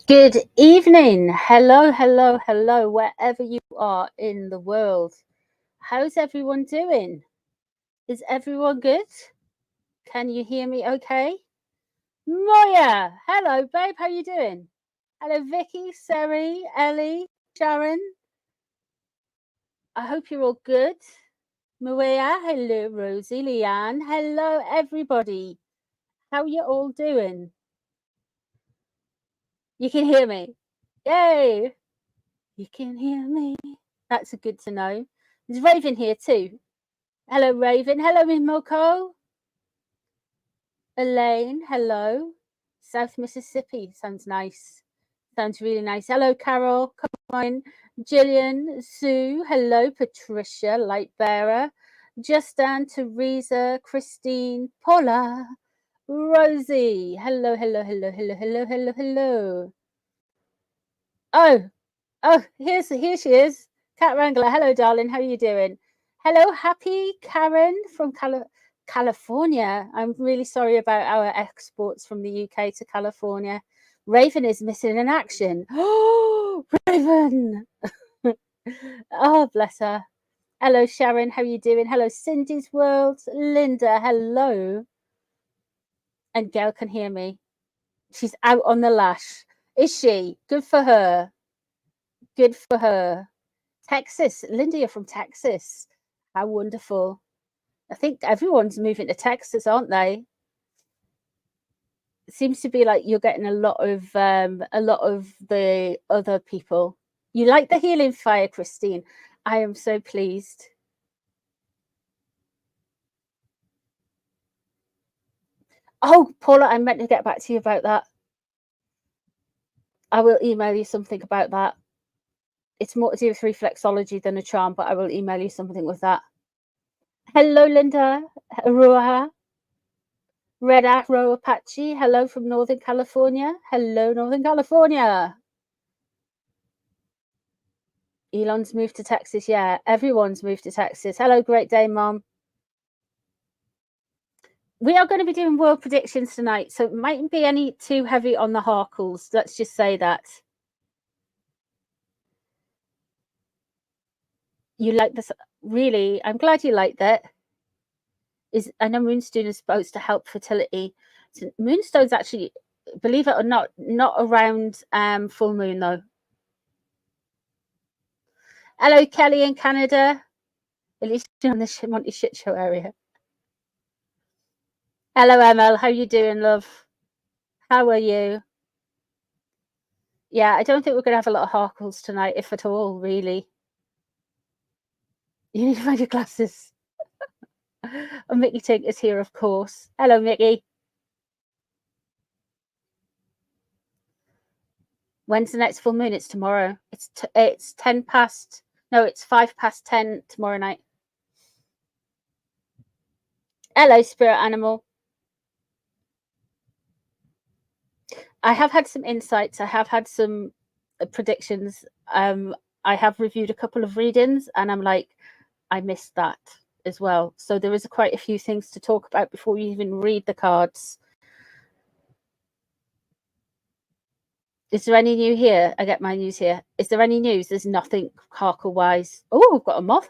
Good evening. Hello, hello, hello, wherever you are in the world. How's everyone doing? Is everyone good? Can you hear me okay? Moya, hello, babe. How you doing? Hello, Vicky, Seri, Ellie, Sharon. I hope you're all good. Moya, hello, Rosie, Leanne. Hello, everybody. How you all doing? You can hear me. Yay! You can hear me. That's good to know. There's Raven here too. Hello, Raven. Hello, Mimoko. Elaine, hello. South Mississippi. Sounds nice. Sounds really nice. Hello, Carol. Come on. Gillian, Sue. Hello, Patricia, Lightbearer. Justin, Teresa, Christine, Paula, Rosie. Hello, hello, hello, hello, hello, hello, hello. Oh, here she is. Cat Wrangler. Hello, darling. How are you doing? Hello, happy Karen from California. I'm really sorry about our exports from the UK to California. Raven is missing in action. Oh, Raven. Oh, bless her. Hello, Sharon. How are you doing? Hello, Cindy's World. Linda, hello. And Gail can hear me. She's out on the lash. Is she? Good for her. Good for her. Texas. Linda, you're from Texas. How wonderful. I think everyone's moving to Texas, aren't they? It seems to be like you're getting a lot of the other people. You like the healing fire, Christine. I am so pleased. Oh, Paula, I meant to get back to you about that. I will email you something about that. It's more to do with reflexology than a charm, but I will email you something with that. Hello, Linda. Ruha. Red Arrow Apache. Hello from Northern California. Hello, Northern California. Elon's moved to Texas. Yeah, everyone's moved to Texas. Hello, great day, Mom. We are going to be doing world predictions tonight, so it mightn't be any too heavy on the Harkles. Let's just say that. You like this? Really? I'm glad you liked it. I know Moonstone is supposed to help fertility. So Moonstone's actually, believe it or not around full moon though. Hello, Kelly in Canada. At least you're on the Monty Shit Show area. Hello, Emil. How you doing, love? How are you? Yeah, I don't think we're going to have a lot of Harkles tonight, if at all, really. You need to find your glasses. And Mickey Tink is here, of course. Hello, Mickey. When's the next full moon? It's tomorrow. It's 10 past. No, it's 5 past 10 tomorrow night. Hello, spirit animal. I have had some insights. I have had some predictions. I have reviewed a couple of readings, and I'm like, I missed that as well. So there is quite a few things to talk about before you even read the cards. Is there any new here? I get my news here. Is there any news? There's nothing Harkle-wise. Oh, we've got a moth.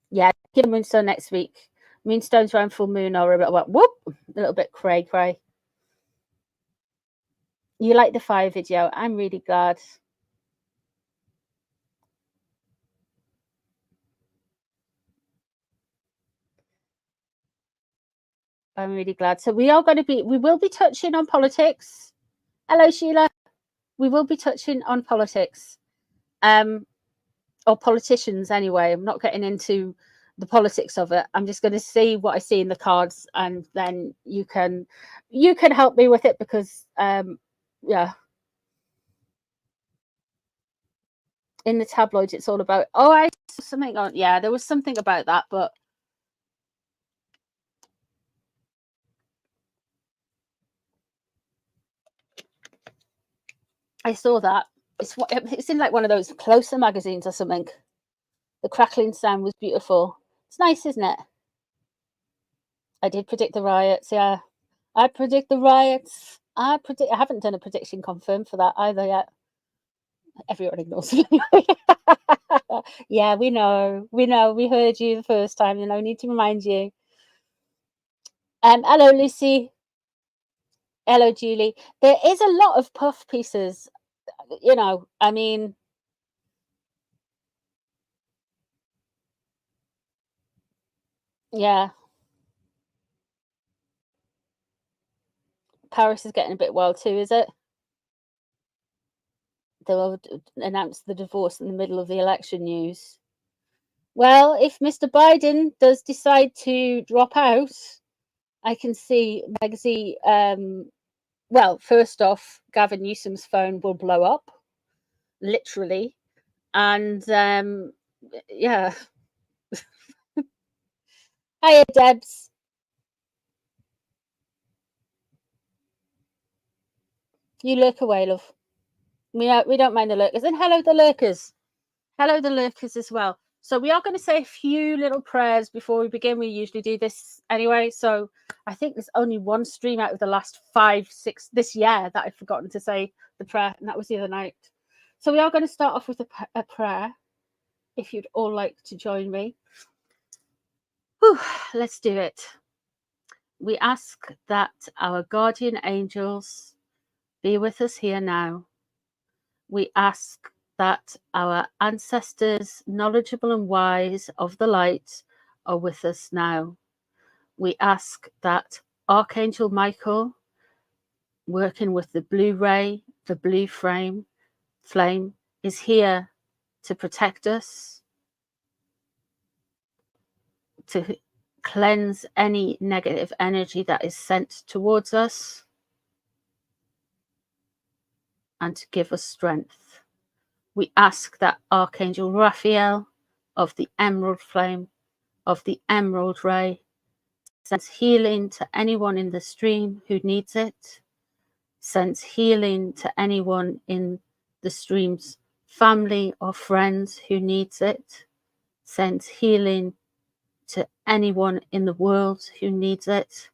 Yeah, give Moonstone next week. Moonstone's around full moon or a bit what? Whoop, a little bit cray. You like the fire video? I'm really glad. I'm really glad. So we will be touching on politics. Hello, Sheila. We will be touching on politics. Or politicians anyway. I'm not getting into the politics of it. I'm just going to see what I see in the cards, and then you can help me with it, because yeah, in the tabloids it's all about, oh, I saw something on, yeah, there was something about that, but I saw that it's in like one of those Closer magazines or something. The crackling sound was beautiful. It's nice, isn't it? I did predict the riots. Yeah, I predict the riots. I haven't done a prediction confirm for that either yet. Everyone ignores me. Yeah, we know. We heard you the first time, and no need to remind you. Hello, Lucy. Hello, Julie. There is a lot of puff pieces. You know, I mean, yeah. Paris is getting a bit wild too, is it? They'll announce the divorce in the middle of the election news. Well, if Mr. Biden does decide to drop out, I can see Megxie. Well, first off, Gavin Newsom's phone will blow up, literally, and yeah. Hiya, Debs. You lurk away, love. We don't mind the lurkers, and hello, the lurkers. Hello, the lurkers as well. So we are going to say a few little prayers before we begin. We usually do this anyway. So I think there's only one stream out of the last 5, 6 this year that I've forgotten to say the prayer, and that was the other night. So we are going to start off with a prayer, if you'd all like to join me. Whew, let's do it. We ask that our guardian angels be with us here now. We ask that our ancestors, knowledgeable and wise of the light, are with us now. We ask that Archangel Michael, working with the blue ray, the blue flame, is here to protect us, to cleanse any negative energy that is sent towards us, and to give us strength. We ask that Archangel Raphael of the emerald flame, of the emerald ray, sends healing to anyone in the stream who needs it, sends healing to anyone in the stream's family or friends who needs it, sends healing to anyone in the world who needs it,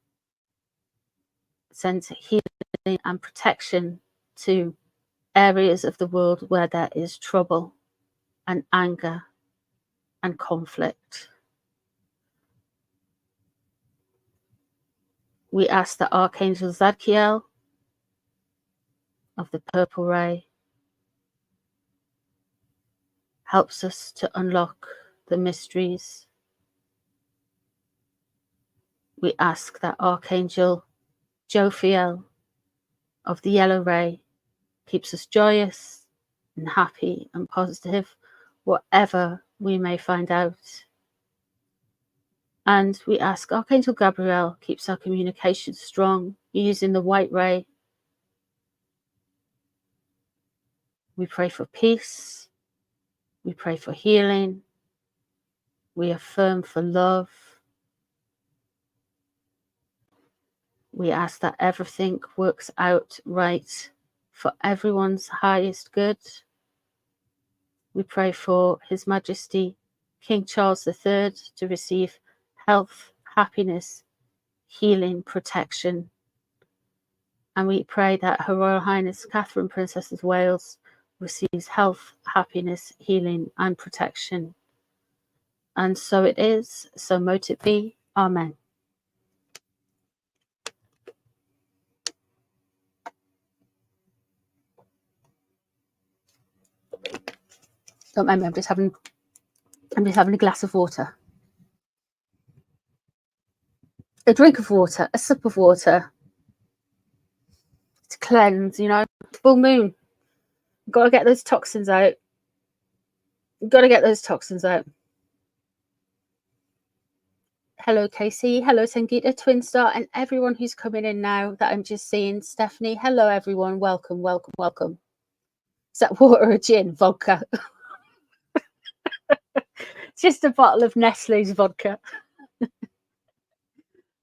sends healing and protection to areas of the world where there is trouble and anger and conflict. We ask that Archangel Zadkiel of the purple ray helps us to unlock the mysteries. We ask that Archangel Jophiel of the yellow ray keeps us joyous and happy and positive, whatever we may find out. And we ask Archangel Gabriel keeps our communication strong using the white ray. We pray for peace. We pray for healing. We affirm for love. We ask that everything works out right for everyone's highest good. We pray for His Majesty King Charles III to receive health, happiness, healing, protection. And we pray that Her Royal Highness Catherine, Princess of Wales, receives health, happiness, healing, and protection. And so it is, so mote it be. Amen. Don't mind me, I'm just having a glass of water. A drink of water, a sip of water. To cleanse, you know, full moon. Got to get those toxins out. Got to get those toxins out. Hello, Casey. Hello, Sangeeta, Twin Star, and everyone who's coming in now that I'm just seeing. Stephanie, hello, everyone. Welcome, welcome, welcome. Is that water or gin? Vodka. It's just a bottle of Nestle's vodka.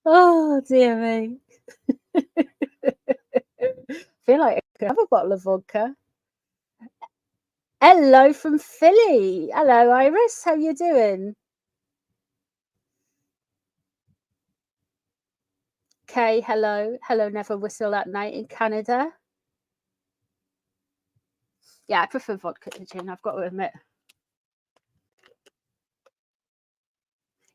Oh, dear me. I feel like I could have a bottle of vodka. Hello from Philly. Hello, Iris. How you doing? UK, hello. Hello, Never Whistle at Night in Canada. Yeah, I prefer vodka to gin, I've got to admit.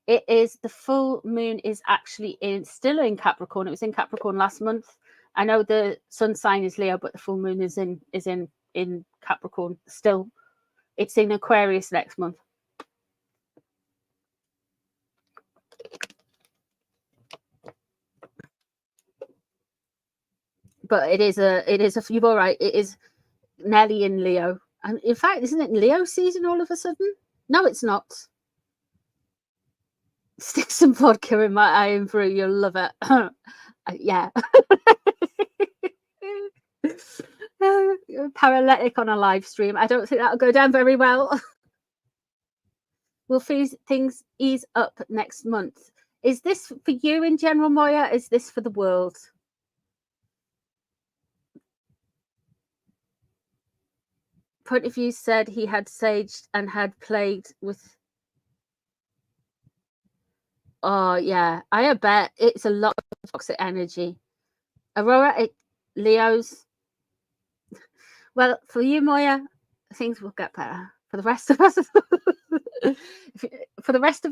It is, the full moon is actually still in Capricorn. It was in Capricorn last month. I know the sun sign is Leo, but the full moon is in Capricorn still. It's in Aquarius next month. But it is you're all right. It is Nelly in Leo. And in fact, isn't it Leo season all of a sudden? No, it's not. Stick some vodka in my iron brew. You'll love it. Yeah. Paralytic on a live stream. I don't think that'll go down very well. Will things ease up next month? Is this for you in general, Moya? Is this for the world? Point of View said he had saged and had played with. Oh yeah, I bet it's a lot of toxic energy. Aurora, Leo's. Well, for you, Moya, things will get better. For the rest of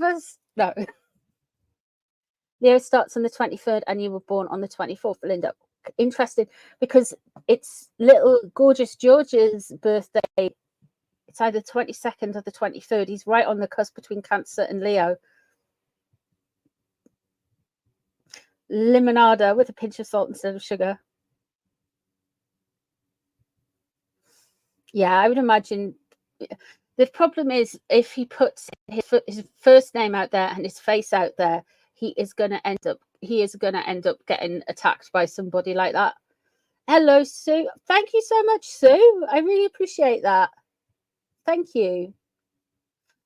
us, no. Leo starts on the 23rd, and you were born on the 24th, Linda. Interesting, because it's little gorgeous George's birthday. It's either 22nd or the 23rd. He's right on the cusp between Cancer and Leo. Limonada with a pinch of salt instead of sugar. Yeah, I would imagine the problem is if he puts his first name out there and his face out there, he is going to end up getting attacked by somebody like that. Hello, Sue. Thank you so much, Sue. I really appreciate that. Thank you.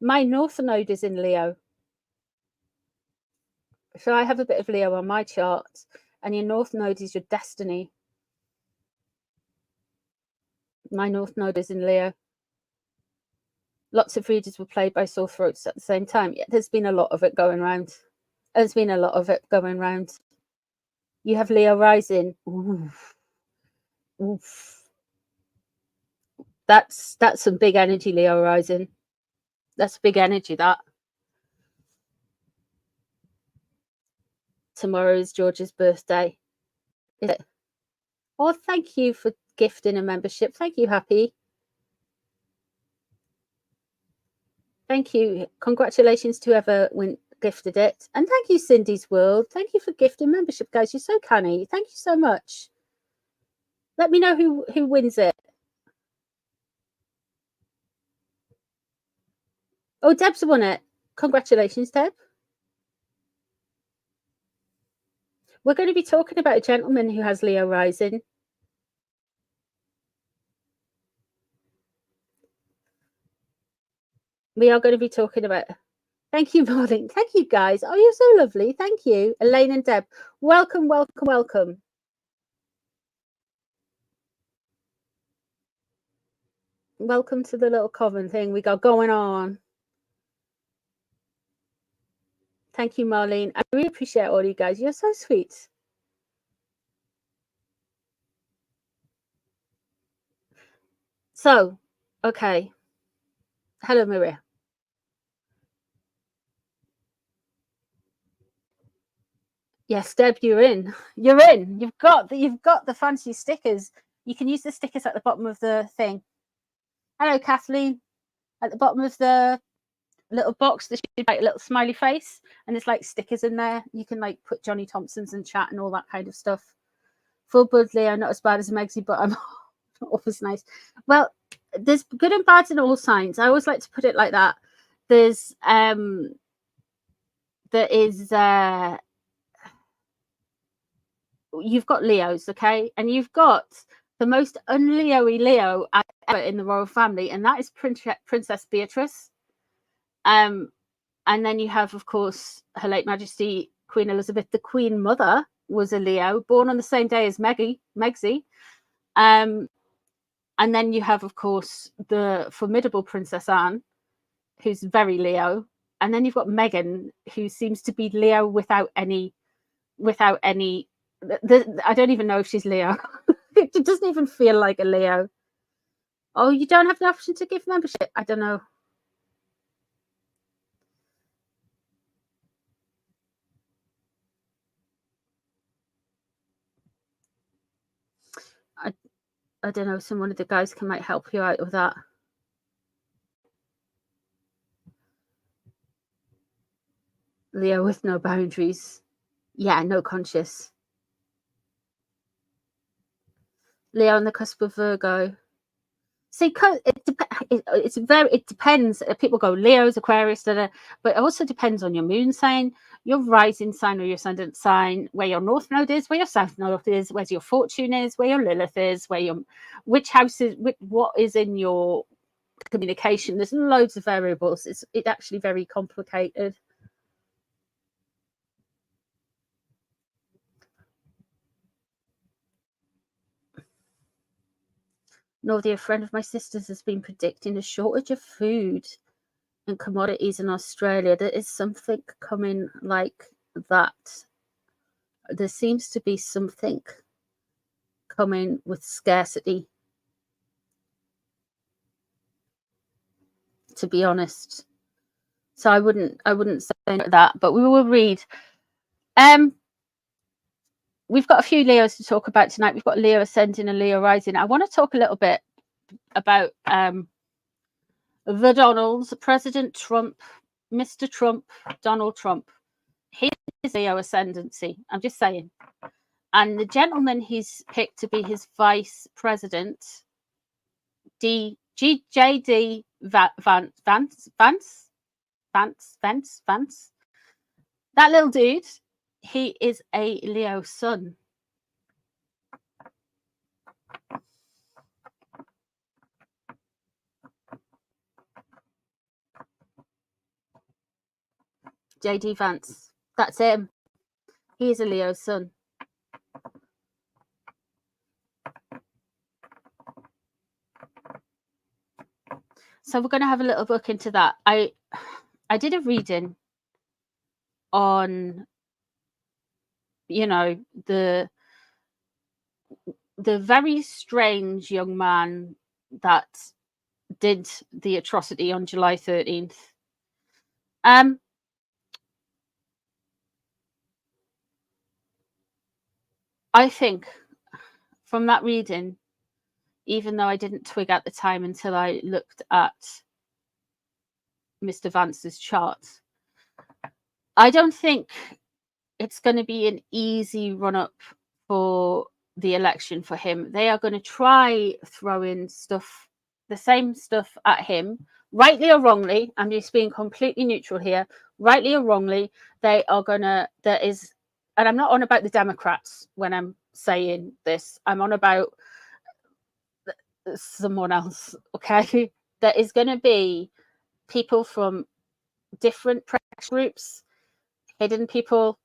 My North Node is in Leo. So I have a bit of Leo on my chart, and your North Node is your destiny. My North Node is in Leo. Lots of readers were played by sore throats at the same time. Yeah, there's been a lot of it going around. You have Leo rising. Oof. Oof. That's some big energy, Leo rising. That's big energy, that. Tomorrow is George's birthday. Is it? Oh, thank you for gifting a membership. Thank you, Happy. Thank you. Congratulations to whoever gifted it. And thank you, Cindy's World. Thank you for gifting membership, guys. You're so canny. Thank you so much. Let me know who wins it. Oh, Deb's won it. Congratulations, Deb. We're going to be talking about a gentleman who has Leo rising. We are going to be talking about. Thank you, Marlene. Thank you, guys. Oh, you're so lovely. Thank you, Elaine and Deb. Welcome, welcome, welcome. Welcome to the little Coven thing we got going on. Thank you, Marlene. I really appreciate all you guys. You're so sweet. So, okay. Hello, Maria. Yes, Deb, you're in. You're in. You've got the fancy stickers. You can use the stickers at the bottom of the thing. Hello, Kathleen. At the bottom of the little box, there's like a little smiley face, and there's like stickers in there. You can like put Johnny Thompson's in chat and all that kind of stuff. Full blood Leo, not as bad as Megsy, but I'm always nice. Well, there's good and bad in all signs. I always like to put it like that. There's you've got Leos, okay, and you've got the most un-Leo-y Leo ever in the royal family, and that is Princess Beatrice. And then you have, of course, Her late Majesty Queen Elizabeth, the Queen Mother, was a Leo, born on the same day as Megsy. And then you have, of course, the formidable Princess Anne, who's very Leo. And then you've got Meghan, who seems to be Leo without any I don't even know if she's Leo. It doesn't even feel like a Leo. Oh, you don't have the option to give membership? I don't know. I don't know. Some one of the guys might help you out with that. Leo with no boundaries. Yeah, no conscious. Leo on the cusp of Virgo. See, it depends. People go Leo's, Aquarius, but it also depends on your moon sign, your rising sign or your ascendant sign, where your north node is, where your south node is, where your fortune is, where your Lilith is, which house is, what is in your communication. There's loads of variables. It's actually very complicated. Northy, a friend of my sister's, has been predicting a shortage of food and commodities in Australia. There is something coming like that. There seems to be something coming with scarcity, to be honest. So I wouldn't say that, but we will read. We've got a few Leos to talk about tonight. We've got Leo ascending and Leo rising. I want to talk a little bit about the Donalds, President Trump, Mr. Trump, Donald Trump. His Leo ascendancy. I'm just saying. And the gentleman he's picked to be his vice president, JD Vance. That little dude, he is a Leo sun. JD Vance. That's him. He is a Leo sun. So we're going to have a little look into that. I did a reading on, you know, the very strange young man that did the atrocity on July 13th. I think from that reading, even though I didn't twig at the time until I looked at Mr. Vance's chart, I don't think it's going to be an easy run-up for the election for him. They are going to try throwing stuff, the same stuff at him, rightly or wrongly. I'm just being completely neutral here. Rightly or wrongly, they are going to, there is, and I'm not on about the Democrats when I'm saying this, I'm on about someone else, okay? There is going to be people from different press groups, hidden people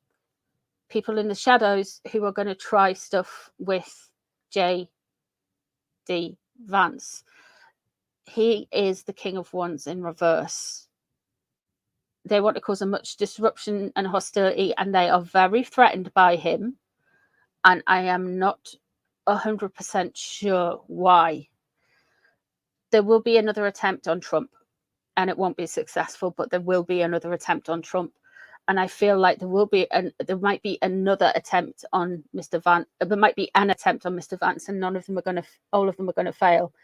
in the shadows who are going to try stuff with J.D. Vance. He is the King of Wands in reverse. They want to cause as much disruption and hostility, and they are very threatened by him. And I am not 100% sure why. There will be another attempt on Trump, and it won't be successful, but there will be another attempt on Trump. And I feel like there might be another attempt on Mr. Vance. There might be an attempt on Mr. Vance, and all of them are going to fail.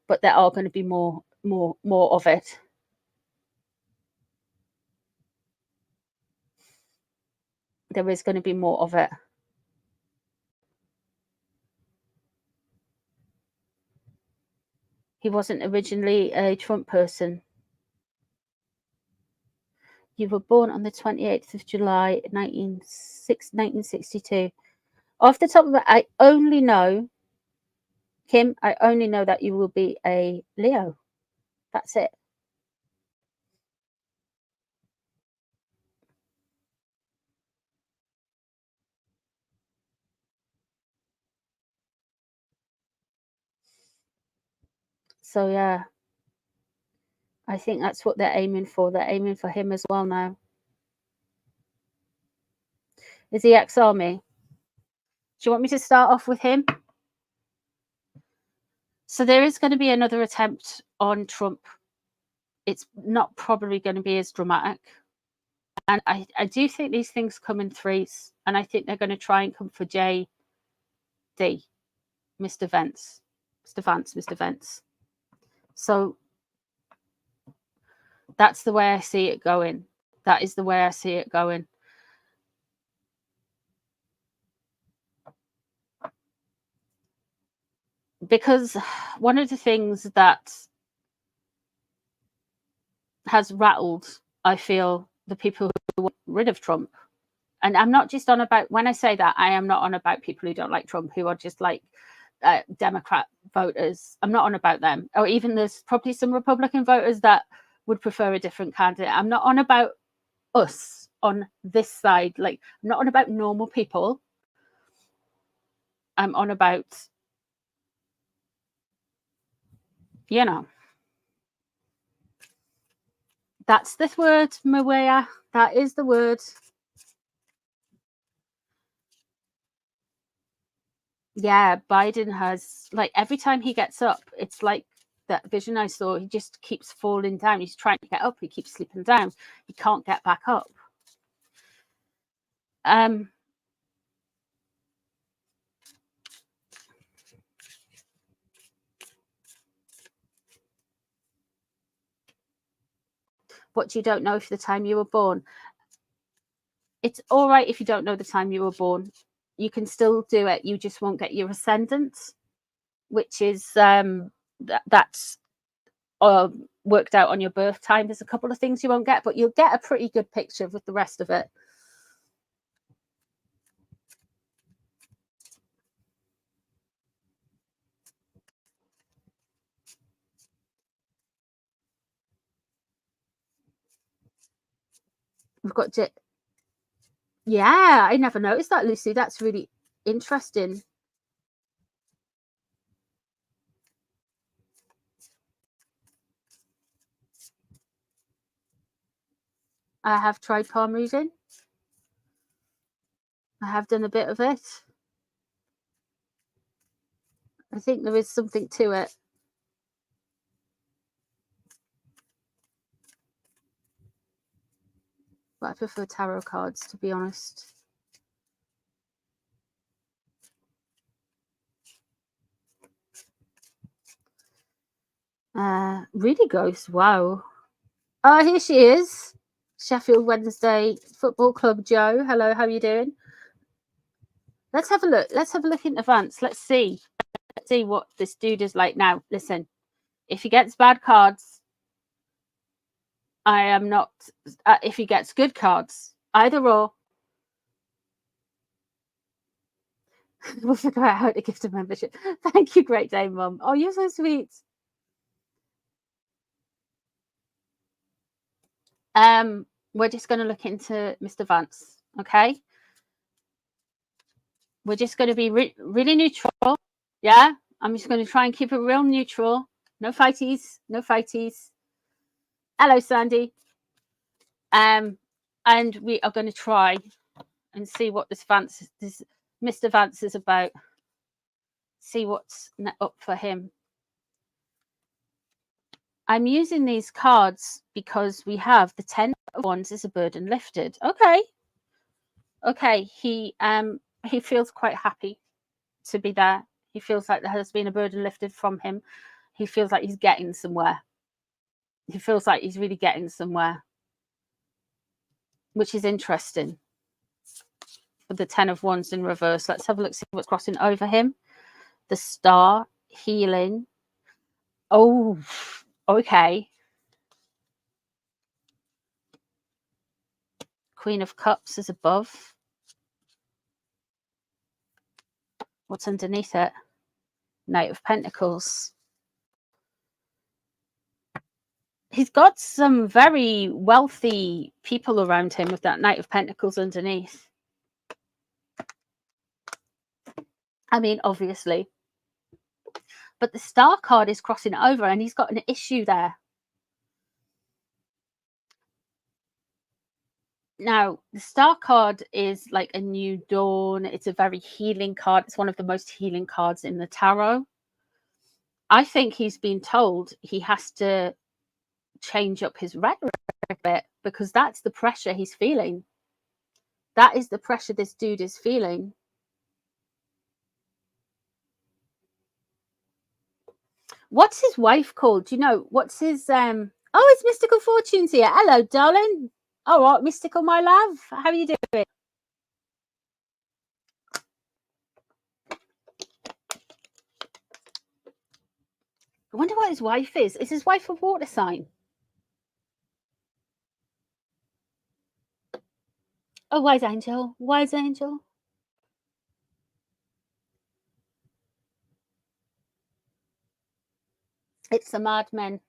But there are going to be more of it. There is going to be more of it. He wasn't originally a Trump person. You were born on the 28th of July, 1962. Off the top of it, I only know, Kim, I only know that you will be a Leo. That's it. So, yeah. I think that's what they're aiming for. They're aiming for him as well now. Is he ex-army? you want me to start off with him? So there is going to be another attempt on Trump. It's not probably going to be as dramatic. And I do think these things come in threes. And I think they're going to try and come for JD, Mr. Vance. Mr. Vance. So that's the way I see it going. That is the way I see it going. Because one of the things that has rattled, I feel, the people who want rid of Trump, and I'm not just on about, when I say that, I am not on about people who don't like Trump, who are just like Democrat voters. I'm not on about them. Or even there's probably some Republican voters that would prefer a different candidate. I'm not on about us on this side. Like, I'm not on about normal people. I'm on about, you know, that's the word, Mawea. That is the word. Yeah, Biden has, like, every time he gets up, it's like that vision I saw. He just keeps falling down. He's trying to get up. He keeps slipping down. He can't get back up. What you don't know for the time you were born. It's all right if you don't know the time you were born. You can still do it. You just won't get your ascendant, which is that's worked out on your birth time. There's a couple of things you won't get, but you'll get a pretty good picture with the rest of it. We've got yeah, I never noticed that, Lucy. That's really interesting. I have tried palm reading. I have done a bit of it. I think there is something to it. But I prefer tarot cards, to be honest. Really Ghost, wow. Oh, here she is. Sheffield Wednesday Football Club Joe. Hello, how are you doing? Let's have a look. Let's have a look into Vance. Let's see. Let's see what this dude is like now. Listen, if he gets bad cards, I am not. If he gets good cards, either or. We'll figure out how to gift a membership. Thank you, Great Day Mum. Oh, you're so sweet. We're just going to look into Mr. Vance, okay? We're just going to be really neutral. Yeah, I'm just going to try and keep it real neutral. No fighties, no fighties. Hello, Sandy. And we are going to try and see what this Mr. Vance is about. See what's up for him. I'm using these cards because we have the 10 of Wands is a burden lifted. Okay. He feels quite happy to be there. He feels like there has been a burden lifted from him. He feels like he's getting somewhere. He feels like he's really getting somewhere, which is interesting. For the 10 of Wands in reverse, let's have a look, see what's crossing over him. The Star, healing. Oh, okay. Queen of Cups is above. What's underneath it? Knight of Pentacles. He's got some very wealthy people around him with that Knight of Pentacles underneath. I mean, obviously. But the Star card is crossing over and he's got an issue there. Now, the Star card is like a new dawn. It's a very healing card. It's one of the most healing cards in the tarot. I think he's been told he has to change up his rhetoric a bit, because that's the pressure he's feeling. That is the pressure this dude is feeling. What's his wife called? Do you know? What's his oh, it's Mystical Fortunes here. Hello, darling. All right, Mystical, my love. How are you doing? I wonder what his wife is. Is his wife a water sign? Oh, wise angel. Wise angel. It's the Madmen.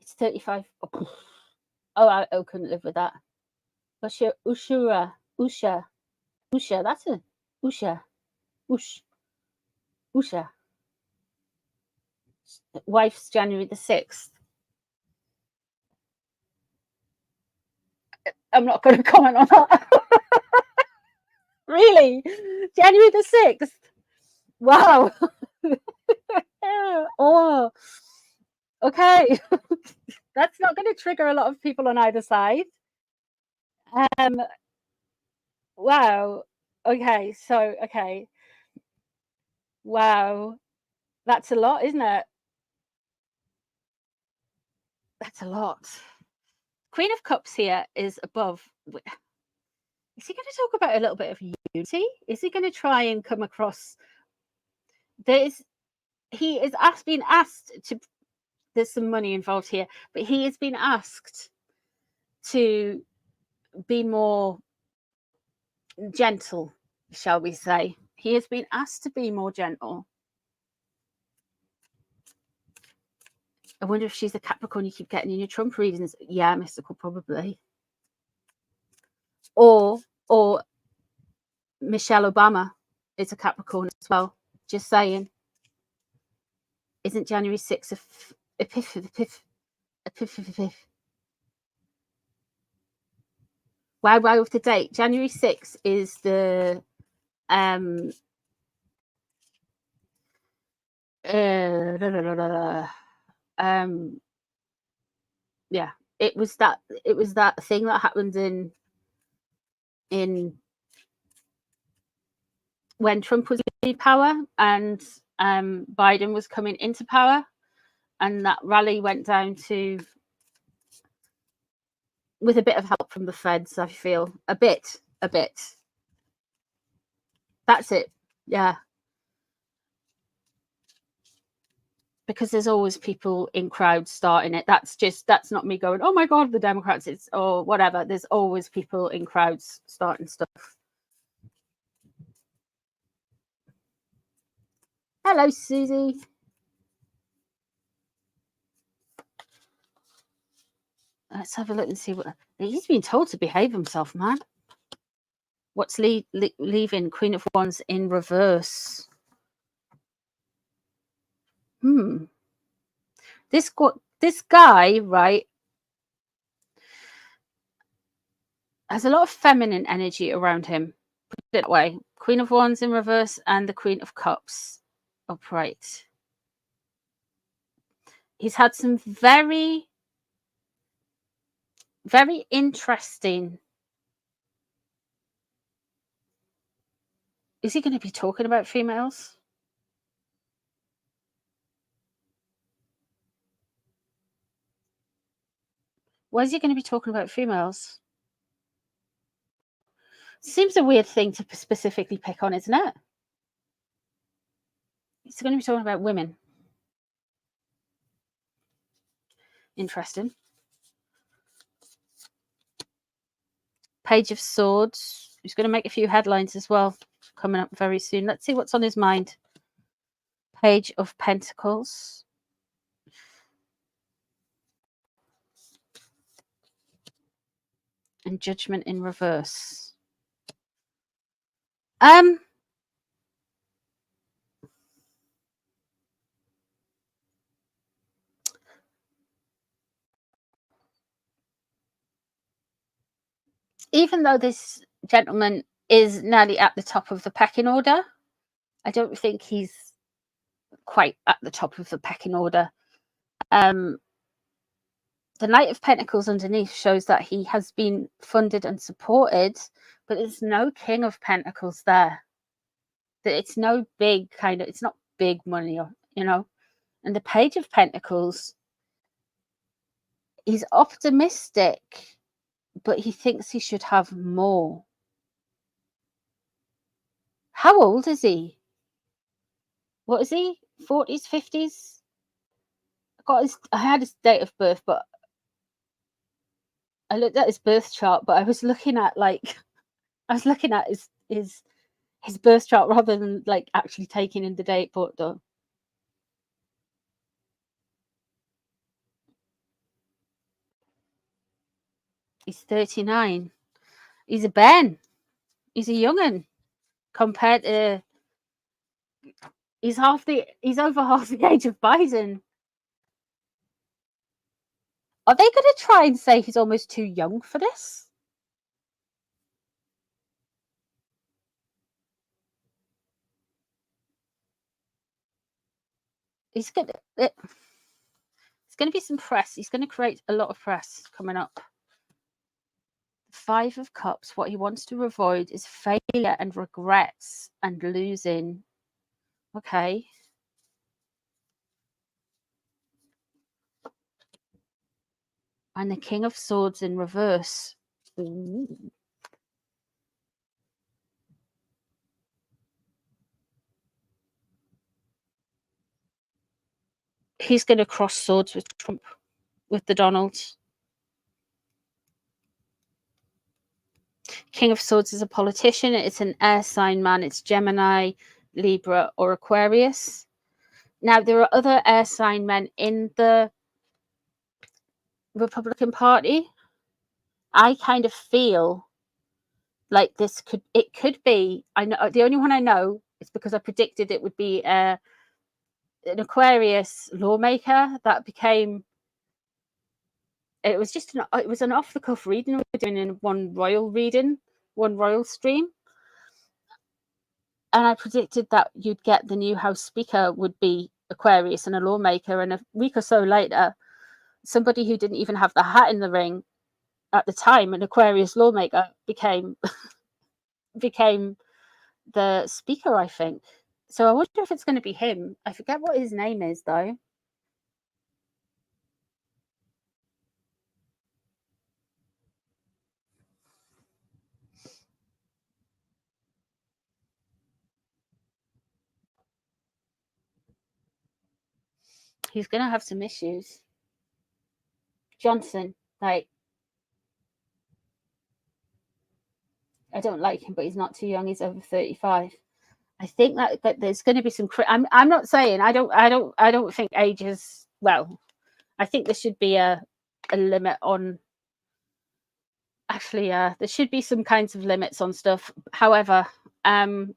It's 35. Oh, I couldn't live with that. Usha. That's a Usha. Usha. Wife's January the 6th. I'm not going to comment on that. Really? January the 6th? Wow. Oh, okay. That's not going to trigger a lot of people on either side. Wow. Okay. So, okay. Wow. That's a lot, isn't it? That's a lot. Queen of Cups here is above. Is he going to talk about a little bit of unity? Is he going to try and come across? He is being asked to. There's some money involved here, but he has been asked to be more gentle, shall we say. He has been asked to be more gentle. I wonder if she's a Capricorn you keep getting in your Trump readings. Yeah, Mystical, probably. Or Michelle Obama is a Capricorn as well. Just saying. Isn't January 6th a piff? Wow, with the date. January 6th is the yeah, it was that thing that happened in when Trump was in power and Biden was coming into power, and that rally went down to, with a bit of help from the feds, I feel. A bit. That's it. Yeah. Because there's always people in crowds starting it. That's not me going, oh my God, the Democrats, it's, or whatever. There's always people in crowds starting stuff. Hello, Susie. Let's have a look and see what he's been told to behave himself, man. What's leaving? Queen of Wands in reverse. This guy, right, has a lot of feminine energy around him. Put it that way. Queen of Wands in reverse and the Queen of Cups upright. He's had some very, very interesting. Is he going to be talking about females? Why is he going to be talking about females? Seems a weird thing to specifically pick on, isn't it? He's going to be talking about women. Interesting. Page of Swords. He's going to make a few headlines as well, coming up very soon. Let's see what's on his mind. Page of Pentacles. And Judgment in reverse. even though this gentleman is nearly at the top of the pecking order, I don't think he's quite at the top of the pecking order. The Knight of Pentacles underneath shows that he has been funded and supported, but there's no King of Pentacles there. It's no big kind of, it's not big money, you know. And the Page of Pentacles, he's optimistic, but he thinks he should have more. How old is he? What is he? 40s, 50s? I had his date of birth, but I looked at his birth chart, but I was looking at his birth chart rather than like actually taking in the date book though. He's 39. He's a Ben. He's a young'un compared to he's over half the age of Biden. Are they going to try and say he's almost too young for this? It's going to be some press. He's going to create a lot of press coming up. 5 of Cups. What he wants to avoid is failure and regrets and losing. Okay. And the King of Swords in reverse. Ooh. He's going to cross swords with Trump, with the Donalds. King of Swords is a politician. It's an air sign man. It's Gemini, Libra, or Aquarius. Now, there are other air sign men in the Republican Party. I kind of feel like it could be. I know the only one I know is because I predicted it would be an Aquarius lawmaker that became. It was an off the cuff reading we were doing in one royal stream, and I predicted that you'd get the new House Speaker would be Aquarius and a lawmaker, and a week or so later, somebody who didn't even have the hat in the ring at the time, an Aquarius lawmaker, became the speaker, I think. So I wonder if it's going to be him. I forget what his name is, though. He's going to have some issues. Johnson, like, I don't like him, but he's not too young. He's over 35. I think that there's going to be some. I'm not saying I don't think age is well. I think there should be a limit on. Actually, there should be some kinds of limits on stuff. However, I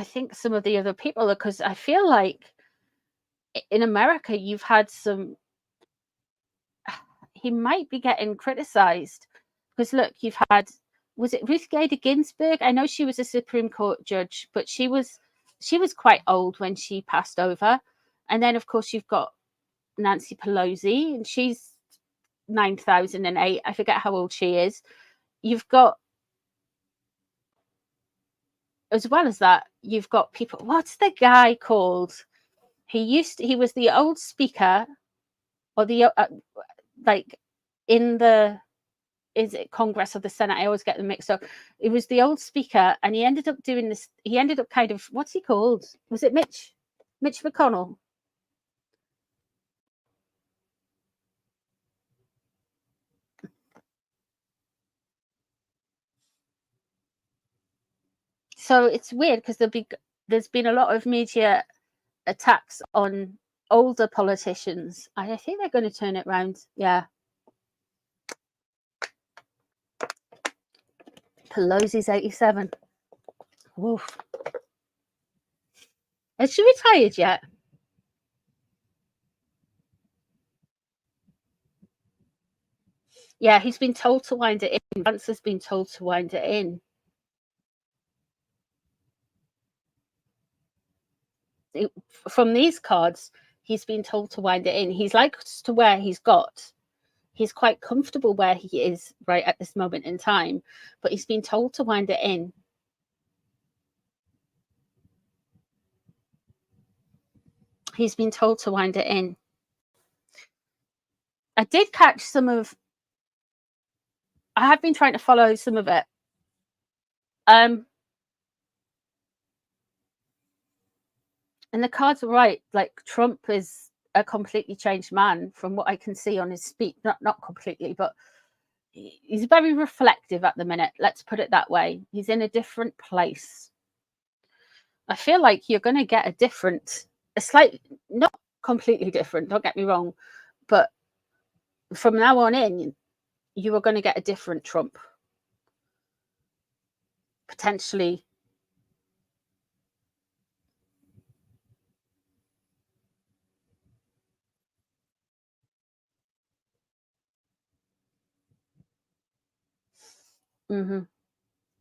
think some of the other people, because I feel like in America you've had some. He might be getting criticized because look, you've had. Was it Ruth Bader Ginsburg? I know she was a Supreme Court judge, but she was quite old when she passed over. And then, of course, you've got Nancy Pelosi, and she's 9,008. I forget how old she is. You've got, as well as that, you've got people. What's the guy called? He was the old speaker, or the like in the. Is it Congress or the Senate? I always get them mixed up. It was the old speaker, and he ended up doing this. He ended up kind of, what's he called? Was it Mitch McConnell? So it's weird because there's been a lot of media attacks on older politicians. I think they're going to turn it around. Yeah. Pelosi's 87. Woof. Has she retired yet? Yeah, he's been told to wind it in. Vance has been told to wind it in. From these cards, he's been told to wind it in. He's likes to where he's got. He's quite comfortable where he is right at this moment in time, but he's been told to wind it in. He's been told to wind it in. I did catch some of... I have been trying to follow some of it. And the cards are right. Like, Trump is a completely changed man from what I can see on his speech. Not completely, but he's very reflective at the minute. Let's put it that way. He's in a different place. I feel like you're going to get a slight, not completely different, don't get me wrong, but from now on in, you are going to get a different Trump. Potentially.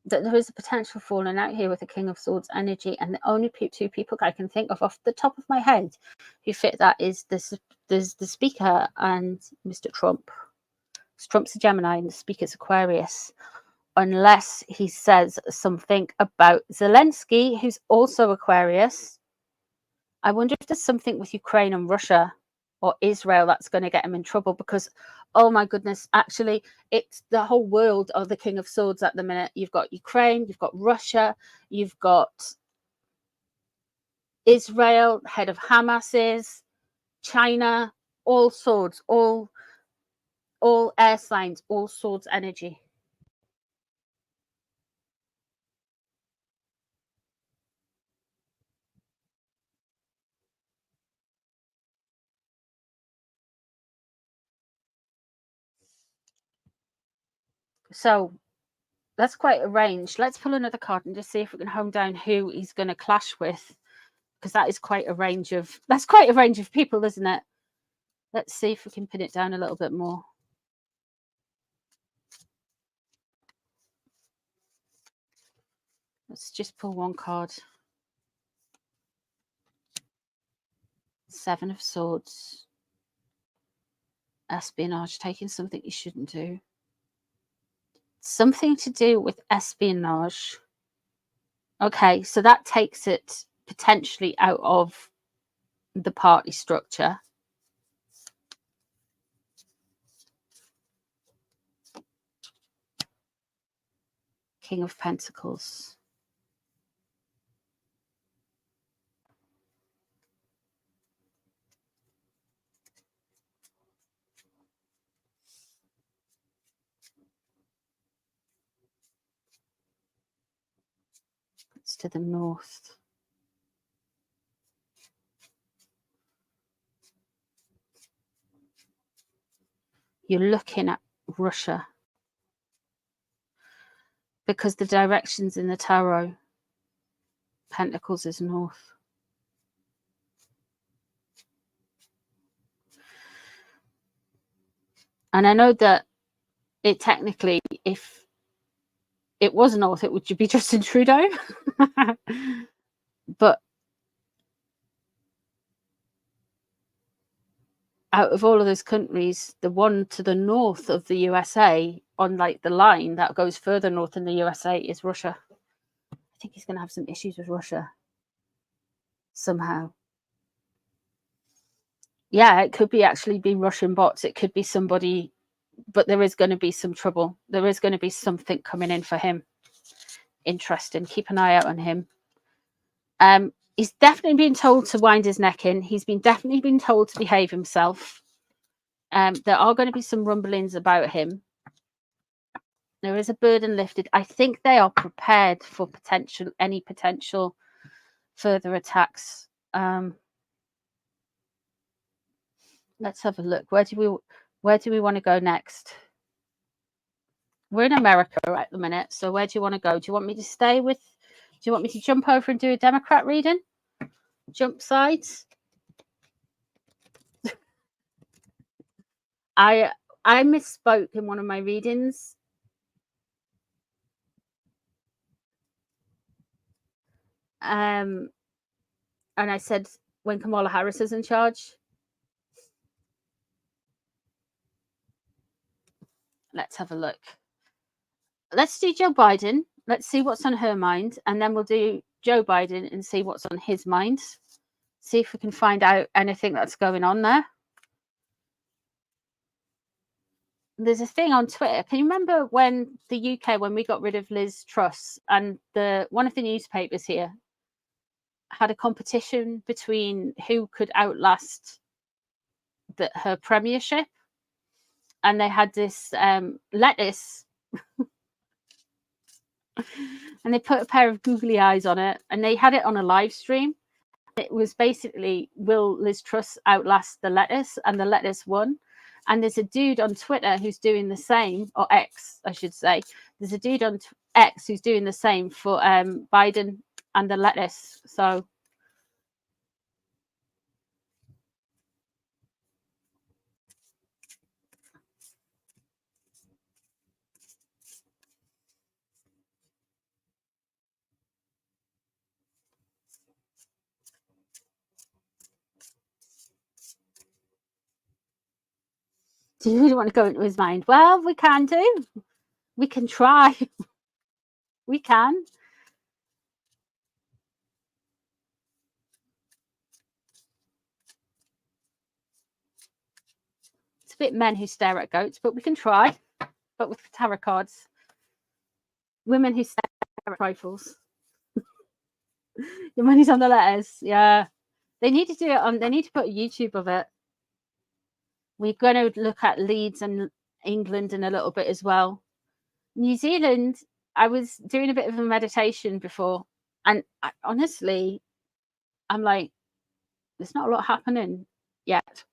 There is a potential falling out here with the King of Swords energy, and the only two people I can think of off the top of my head who fit that is there's the Speaker and Mr. Trump. Trump's a Gemini and the Speaker's Aquarius, unless he says something about Zelensky, who's also Aquarius. I wonder if there's something with Ukraine and Russia or Israel that's going to get him in trouble, because, oh my goodness, actually, it's the whole world of the King of Swords at the minute. You've got Ukraine, you've got Russia, you've got Israel, head of Hamas is, China, all swords, all air signs, all swords energy. So that's quite a range. Let's pull another card and just see if we can hone down who he's going to clash with, because that is quite a range of people, isn't it? Let's see if we can pin it down a little bit more. Let's just pull one card. Seven of Swords. Espionage, taking something you shouldn't do. Something to do with espionage. Okay, so that takes it potentially out of the party structure. King of Pentacles. It's to the north. You're looking at Russia, because the directions in the tarot, Pentacles is north. And I know that it technically, if it was north, it would be Justin Trudeau. But out of all of those countries, the one to the north of the USA, on like the line that goes further north than the USA, is Russia. I think he's going to have some issues with Russia somehow. Yeah, it could be actually be Russian bots. It could be somebody, but there is going to be some trouble. There is going to be something coming in for him. Interesting. Keep an eye out on him. He's definitely been told to wind his neck in. He's definitely been told to behave himself. There are going to be some rumblings about him. There is a burden lifted. I think they are prepared for any potential further attacks. Let's have a look. Where do we want to go next? We're in America at the minute, so where do you want to go? Do you want me to stay with? Do you want me to jump over and do a Democrat reading? Jump sides. I misspoke in one of my readings. And I said when Kamala Harris is in charge. Let's have a look. Let's do Joe Biden. Let's see what's on her mind. And then we'll do Joe Biden and see what's on his mind. See if we can find out anything that's going on there. There's a thing on Twitter. Can you remember when the UK, when we got rid of Liz Truss, and one of the newspapers here had a competition between who could outlast her premiership, and they had this lettuce, and they put a pair of googly eyes on it, and they had it on a live stream. It was basically, will Liz Truss outlast the lettuce? And the lettuce won. And there's a dude on Twitter who's doing the same, or X, I should say. There's a dude on X who's doing the same for Biden and the lettuce. So do you really want to go into his mind? Well, we can do. We can try. We can. It's a bit men who stare at goats, but we can try. But with tarot cards. Women who stare at rifles. Your money's on the letters. Yeah. They need to do it on, they need to put a YouTube of it. We're going to look at Leeds and England in a little bit as well. New Zealand, I was doing a bit of a meditation before, and honestly, I'm like, there's not a lot happening yet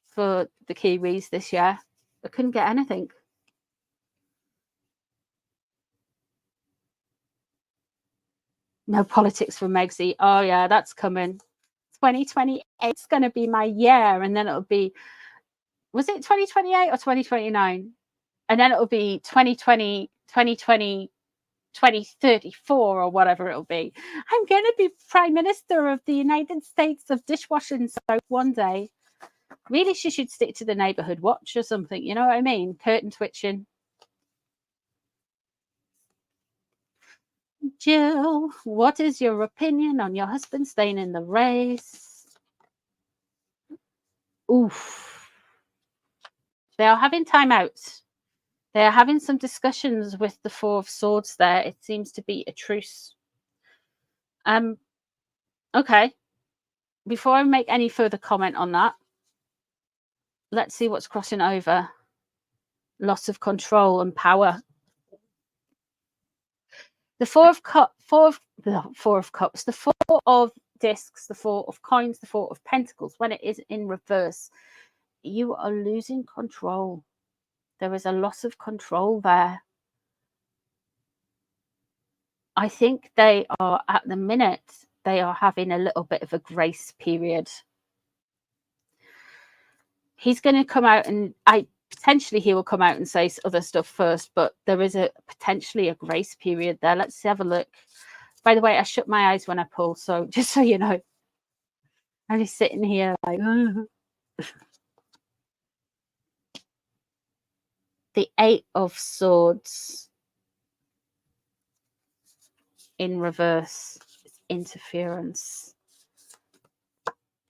for the Kiwis this year. I couldn't get anything. No politics for Megsy. Oh yeah, that's coming. 2028 is going to be my year, and then it'll be, was it 2028 or 2029? And then it'll be 2020, 2020, 2034 or whatever it'll be. I'm going to be Prime Minister of the United States of dishwashing soap one day. Really, she should stick to the Neighborhood Watch or something. You know what I mean? Curtain twitching. Jill, what is your opinion on your husband staying in the race? Oof. They are having timeouts. They are having some discussions with the Four of Swords there. It seems to be a truce. Okay. Before I make any further comment on that, let's see what's crossing over. Loss of control and power. The Four of Cups, the Four of Discs, the Four of Coins, the Four of Pentacles. When it is in reverse, you are losing control. There is a loss of control there. I think they are, at the minute, they are having a little bit of a grace period. He's going to come out and potentially he will come out and say other stuff first, but there is potentially a grace period there. Let's have a look. By the way, I shut my eyes when I pull, so just so you know, I'm just sitting here like the Eight of Swords in reverse. It's interference.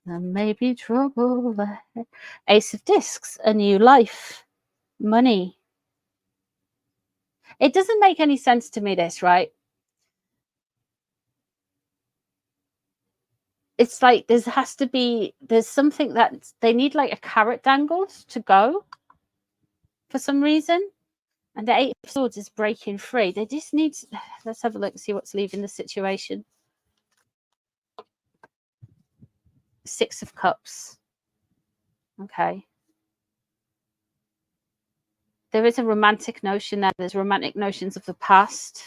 There may be trouble there. Ace of Discs, a new life, money. It doesn't make any sense to me, this, right? It's like there's something that they need, like a carrot dangled to go for some reason. And the Eight of Swords is breaking free. They just need, let's have a look and see what's leaving the situation. Six of Cups. Okay. There is a romantic notion there. There's romantic notions of the past.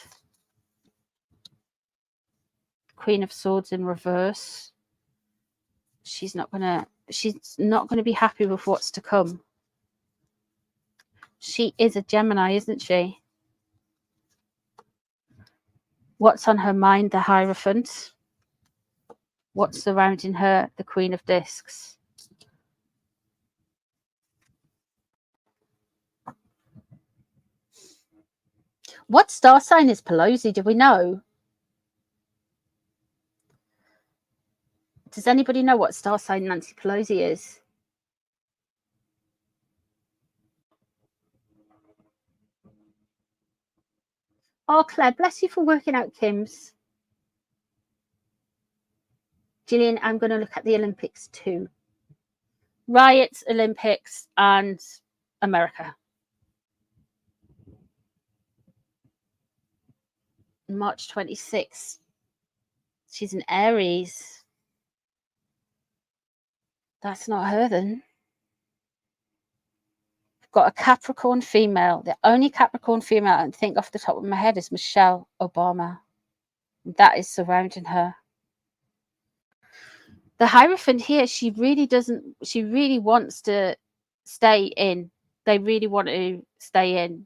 Queen of Swords in reverse. She's not gonna be happy with what's to come. She is a Gemini, isn't she? What's on her mind? The Hierophant. What's surrounding her? The Queen of Discs. What star sign is Pelosi? Do we know? Does anybody know what star sign Nancy Pelosi is? Oh, Claire, bless you for working out Kim's. Gillian, I'm going to look at the Olympics too. Riots, Olympics, and America. March 26th. She's an Aries. That's not her then. Got a Capricorn female. The only Capricorn female I can think off the top of my head is Michelle Obama. That is surrounding her. The Hierophant here, she really wants to stay in. They really want to stay in.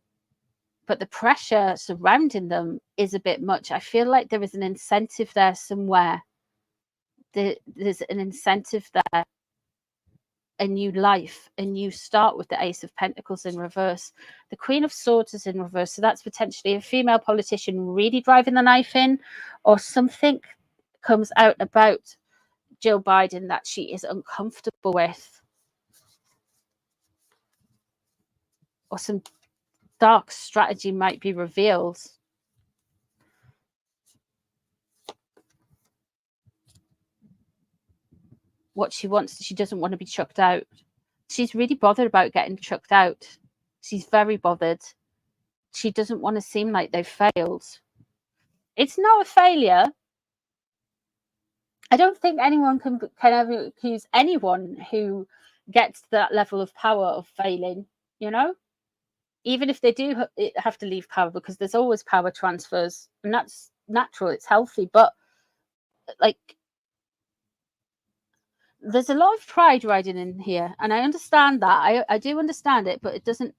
But the pressure surrounding them is a bit much. I feel like there is an incentive there somewhere. There's an incentive there. A new life, a new start with the Ace of Pentacles in reverse. The Queen of Swords is in reverse. So that's potentially a female politician really driving the knife in, or something comes out about Joe Biden that she is uncomfortable with. Or some dark strategy might be revealed. What she wants, she doesn't want to be chucked out. She's really bothered about getting chucked out. She's very bothered. She doesn't want to seem like they've failed. It's not a failure. I don't think anyone can ever accuse anyone who gets to that level of power of failing, you know? Even if they do have to leave power, because there's always power transfers, and that's natural, it's healthy, but like there's a lot of pride riding in here, and I understand that. I do understand it, but it doesn't.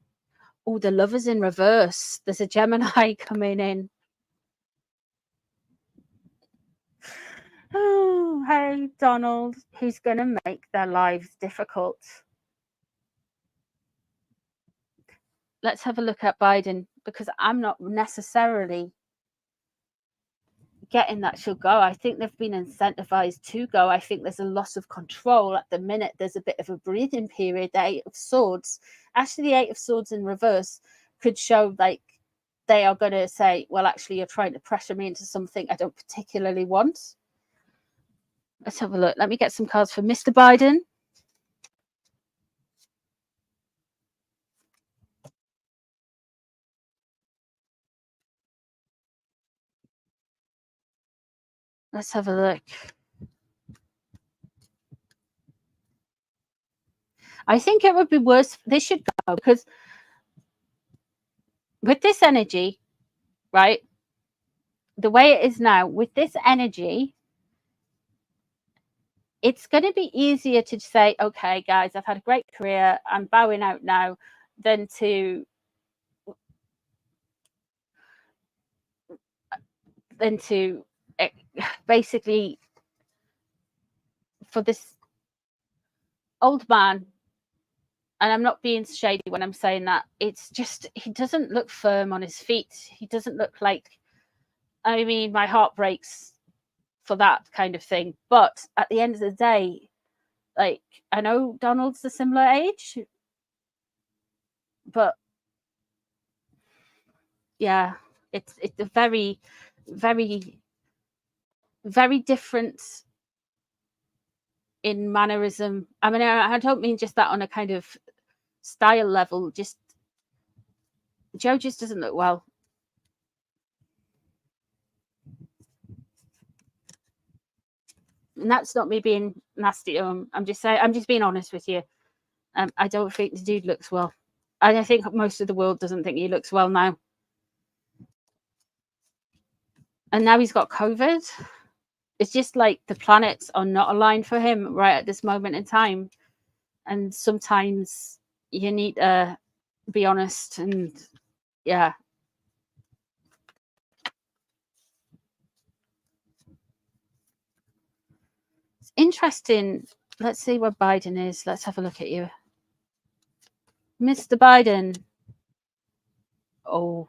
Oh, the Lover's in reverse. There's a Gemini coming in. Oh, hey, Donald. Who's going to make their lives difficult? Let's have a look at Biden, because I'm not necessarily getting that she'll go. I think they've been incentivized to go. I think there's a loss of control at the minute. There's a bit of a breathing period. The Eight of Swords, actually the Eight of Swords in reverse could show like they are going to say, well, actually you're trying to pressure me into something I don't particularly want. Let's have a look. Let me get some cards for Mr. Biden. Let's have a look. I think it would be worse. They should go, because with this energy, right, the way it is now, with this energy, it's going to be easier to say, okay, guys, I've had a great career, I'm bowing out now, than to basically, for this old man, and I'm not being shady when I'm saying that, it's just, he doesn't look firm on his feet. He doesn't look like, I mean, my heart breaks for that kind of thing. But at the end of the day, like, I know Donald's a similar age, but yeah, it's a very, very, very different in mannerism. I mean, I don't mean just that on a kind of style level. Just Joe just doesn't look well. And that's not me being nasty. I'm just saying, I'm just being honest with you. I don't think the dude looks well. And I think most of the world doesn't think he looks well now. And now he's got COVID. It's just like the planets are not aligned for him right at this moment in time. And sometimes you need to be honest. And yeah. It's interesting. Let's see where Biden is. Let's have a look at you. Mr. Biden. Oh.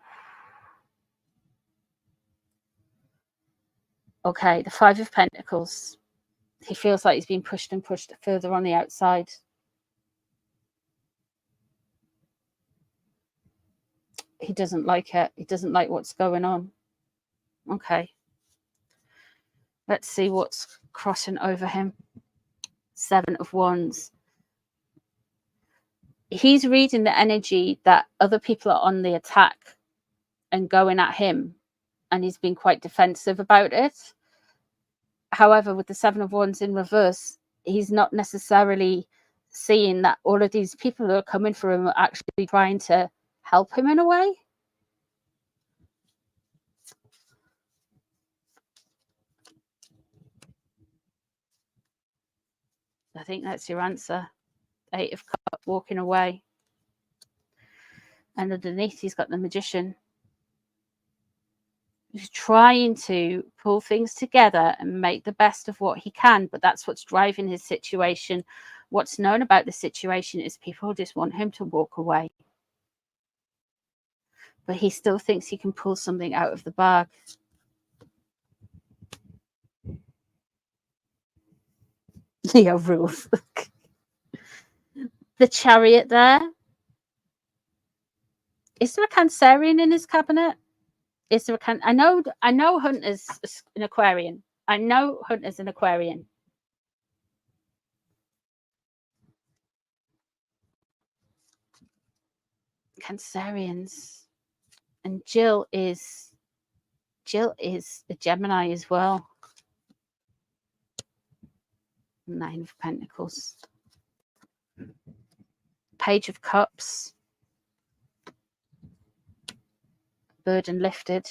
Okay, the Five of Pentacles. He feels like he's been pushed and pushed further on the outside. He doesn't like it. He doesn't like what's going on. Okay. Let's see what's crossing over him. Seven of Wands. He's reading the energy that other people are on the attack and going at him, and he's been quite defensive about it. However, with the Seven of Wands in reverse, he's not necessarily seeing that all of these people who are coming for him are actually trying to help him in a way. I think that's your answer. Eight of Cups, walking away. And underneath, he's got the Magician. He's trying to pull things together and make the best of what he can, but that's what's driving his situation. What's known about the situation is people just want him to walk away. But he still thinks he can pull something out of the bag. Leo rules. The Chariot there. Is there a Cancerian in his cabinet? Is there a I know Hunter's an Aquarian. I know Hunter's an Aquarian. Cancerians. And Jill is a Gemini as well. Nine of Pentacles. Page of Cups. Burden lifted.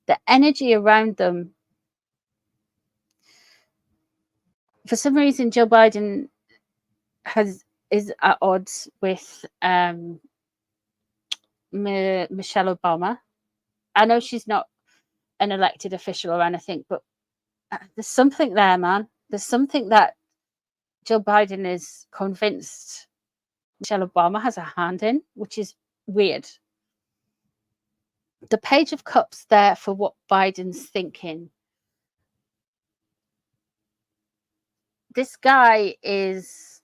The energy around them. For some reason, Joe Biden is at odds with Michelle Obama. I know she's not an elected official or anything, but there's something there, man. There's something that Joe Biden is convinced Michelle Obama has a hand in, which is weird. The Page of Cups there for what Biden's thinking. This guy is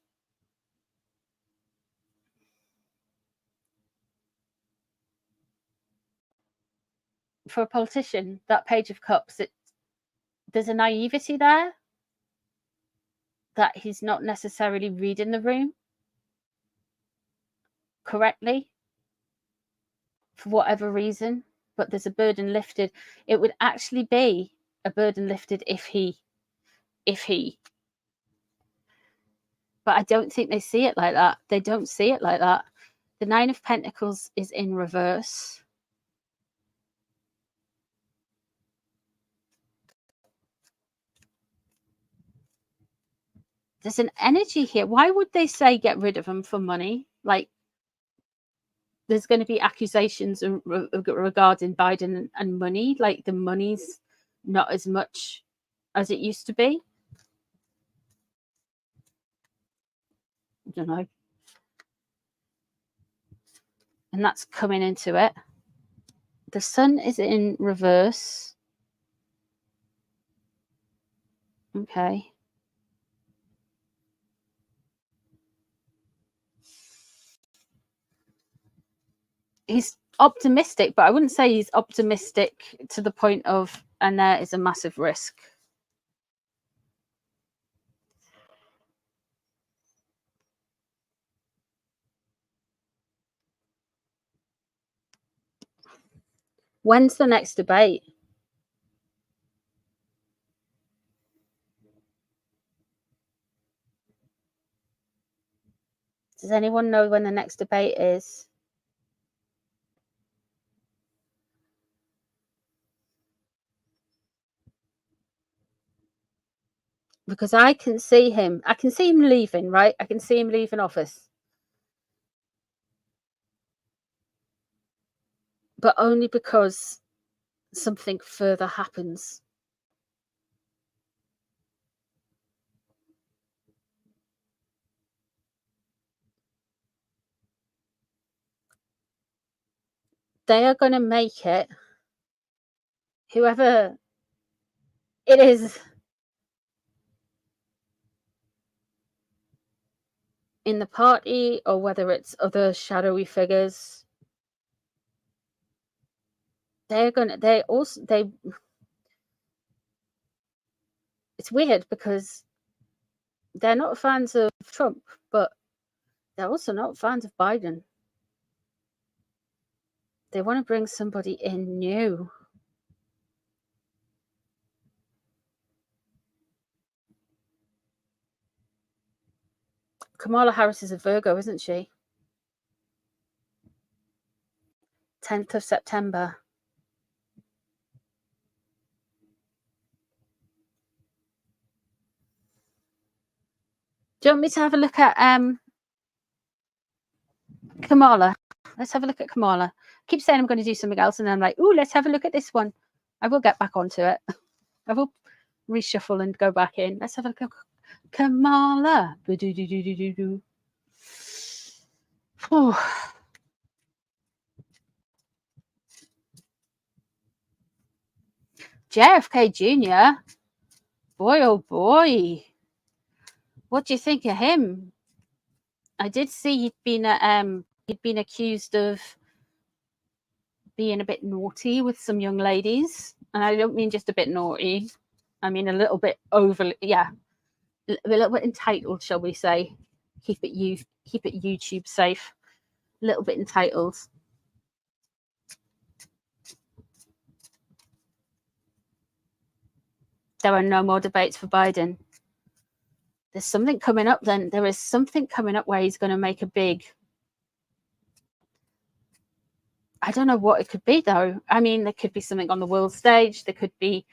for a politician, that Page of Cups, there's a naivety there that he's not necessarily reading the room correctly for whatever reason, but there's a burden lifted. It would actually be a burden lifted if he but I don't think they see it like that. They don't see it like that. The Nine of Pentacles is in reverse. There's an energy here. Why would they say get rid of him for money? Like, there's going to be accusations regarding Biden and money. Like, the money's not as much as it used to be. I don't know. And that's coming into it. The Sun is in reverse. Okay. He's optimistic, but I wouldn't say he's optimistic to the point of, and there is a massive risk. When's the next debate? Does anyone know when the next debate is? Because I can see him. I can see him leaving, right? I can see him leaving office. but only because something further happens. They are going to make it, whoever it is in the party, or whether it's other shadowy figures, it's weird because they're not fans of Trump, but they're also not fans of Biden. They want to bring somebody in new. Kamala Harris is a Virgo, isn't she? 10th of September. Do you want me to have a look at Kamala? Let's have a look at Kamala. I keep saying I'm going to do something else, and then I'm like, ooh, let's have a look at this one. I will get back onto it. I will reshuffle and go back in. Let's have a look at Kamala. JFK Jr. Boy, oh boy. What do you think of him? I did see he'd been accused of being a bit naughty with some young ladies, and I don't mean just a bit naughty. I mean a little bit overly, yeah, a little bit entitled, shall we say? Keep it YouTube safe. A little bit entitled. There are no more debates for Biden. There's something coming up. Then there is something coming up where he's going to make a big. I don't know what it could be, though. I mean, there could be something on the world stage. There could be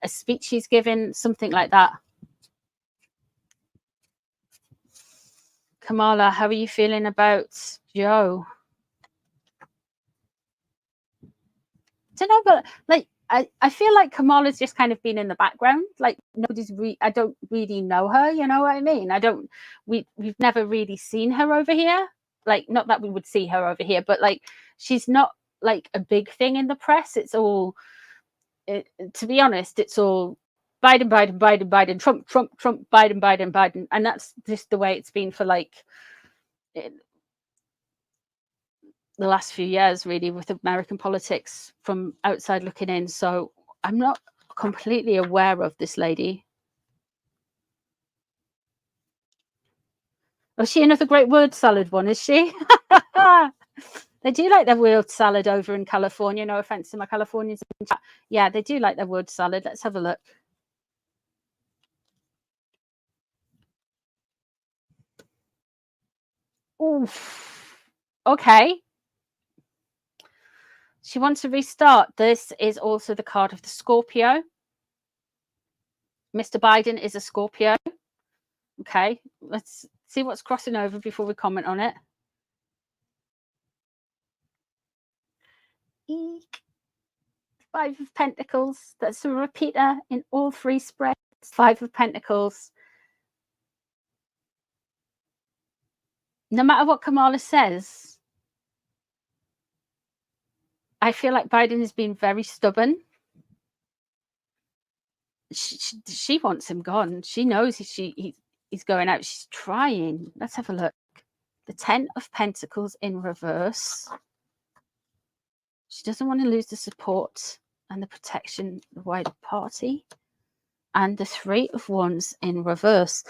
a speech he's given, something like that. Kamala, how are you feeling about Joe? I don't know, but like, I feel like Kamala's just kind of been in the background. Like I don't really know her. You know what I mean? We've never really seen her over here. Like, not that we would see her over here, but like, she's not like a big thing in the press. It's all, to be honest, it's all Biden, Biden, Biden, Biden, Trump, Trump, Trump, Biden, Biden, Biden. And that's just the way it's been for like the last few years, really, with American politics from outside looking in. So I'm not completely aware of this lady. Oh, she another great word salad one, is she? They do like their word salad over in California. No offense to my Californians. Yeah, they do like their word salad. Let's have a look. Oof. Okay. She wants to restart. This is also the card of the Scorpio. Mr. Biden is a Scorpio. Okay, let's see what's crossing over before we comment on it. Eek. 5 of Pentacles. That's a repeater in all 3 spreads. 5 of Pentacles. No matter what Kamala says, I feel like Biden has been very stubborn. She wants him gone. She knows he's going out. She's trying. Let's have a look. The 10 of Pentacles in reverse. She doesn't want to lose the support and the protection of the wider party. And the 3 of Wands in reverse.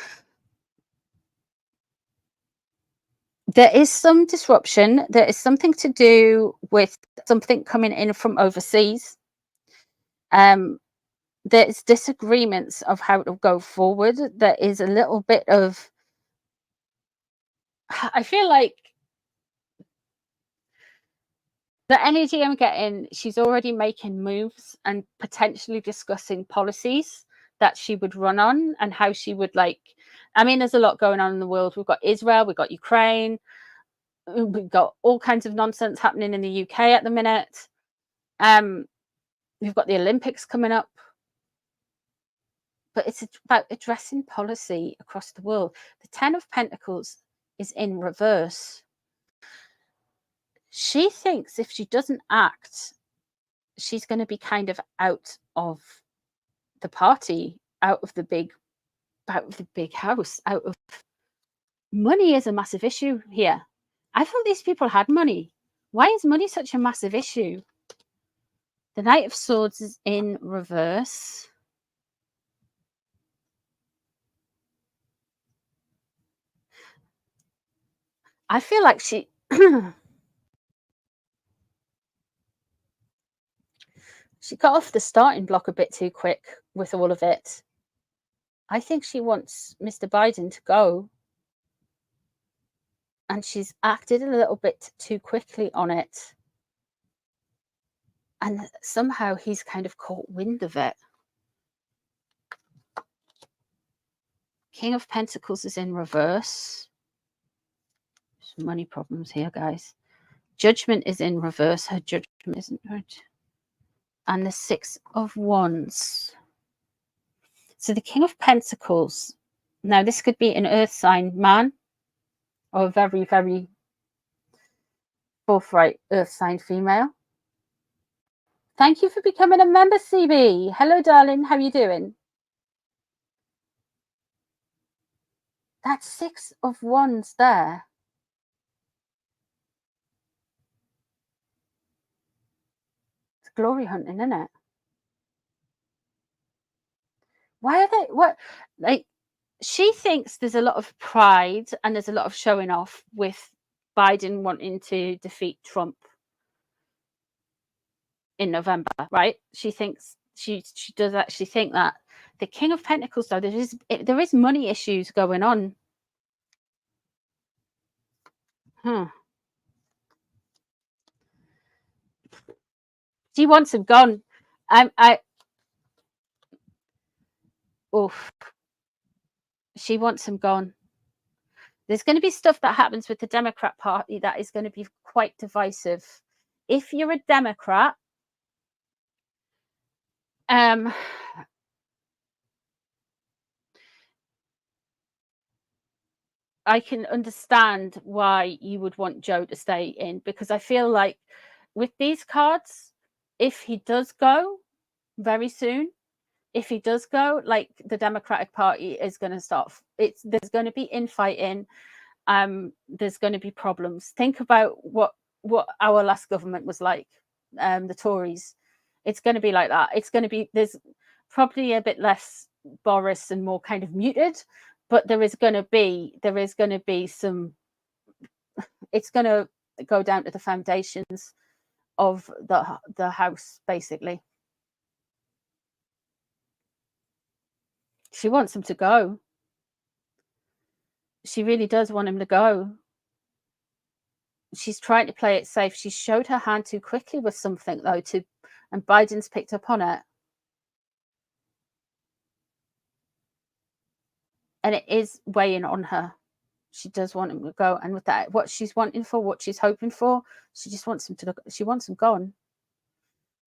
There is some disruption. There is something to do with something coming in from overseas. There's disagreements of how to go forward. There is a little bit of, I feel like the energy I'm getting, she's already making moves and potentially discussing policies that she would run on and how she would like. I mean, there's a lot going on in the world. We've got Israel, we've got Ukraine, we've got all kinds of nonsense happening in the UK at the minute. We've got the Olympics coming up. But it's about addressing policy across the world. The Ten of Pentacles is in reverse. She thinks if she doesn't act, she's going to be kind of out of the party, out of the big house, out of money is a massive issue here. I thought these people had money. Why is money such a massive issue? The Knight of Swords is in reverse. I feel like she she got off the starting block a bit too quick with all of it. I think she wants Mr. Biden to go. And she's acted a little bit too quickly on it. And somehow he's kind of caught wind of it. King of Pentacles is in reverse. Some money problems here, guys. Judgment is in reverse. Her judgment isn't right. And the Six of Wands. So the King of Pentacles. Now, this could be an earth sign man or a very, very forthright earth sign female. Thank you for becoming a member, CB. Hello, darling. How are you doing? That Six of Wands there. It's glory hunting, isn't it? Why are they, what, like, she thinks there's a lot of pride and there's a lot of showing off with Biden wanting to defeat Trump in November, right? She thinks, she does actually think that. The King of Pentacles, though, there is money issues going on. She wants him gone. She wants him gone. There's going to be stuff that happens with the Democrat Party that is going to be quite divisive. If you're a Democrat, I can understand why you would want Joe to stay in, because I feel like with these cards, if he does go very soon, if he does go, like, the Democratic Party is going to start. There's going to be infighting. There's going to be problems. Think about what our last government was like, the Tories. It's going to be like that. It's going to be, there's probably a bit less Boris and more kind of muted, but there is going to be some, it's going to go down to the foundations of the house, basically. She wants him to go. She really does want him to go. She's trying to play it safe. She showed her hand too quickly with something, though, and Biden's picked up on it. And it is weighing on her. She does want him to go. And with that, what she's wanting for, what she's hoping for, she just wants him to look. She wants him gone.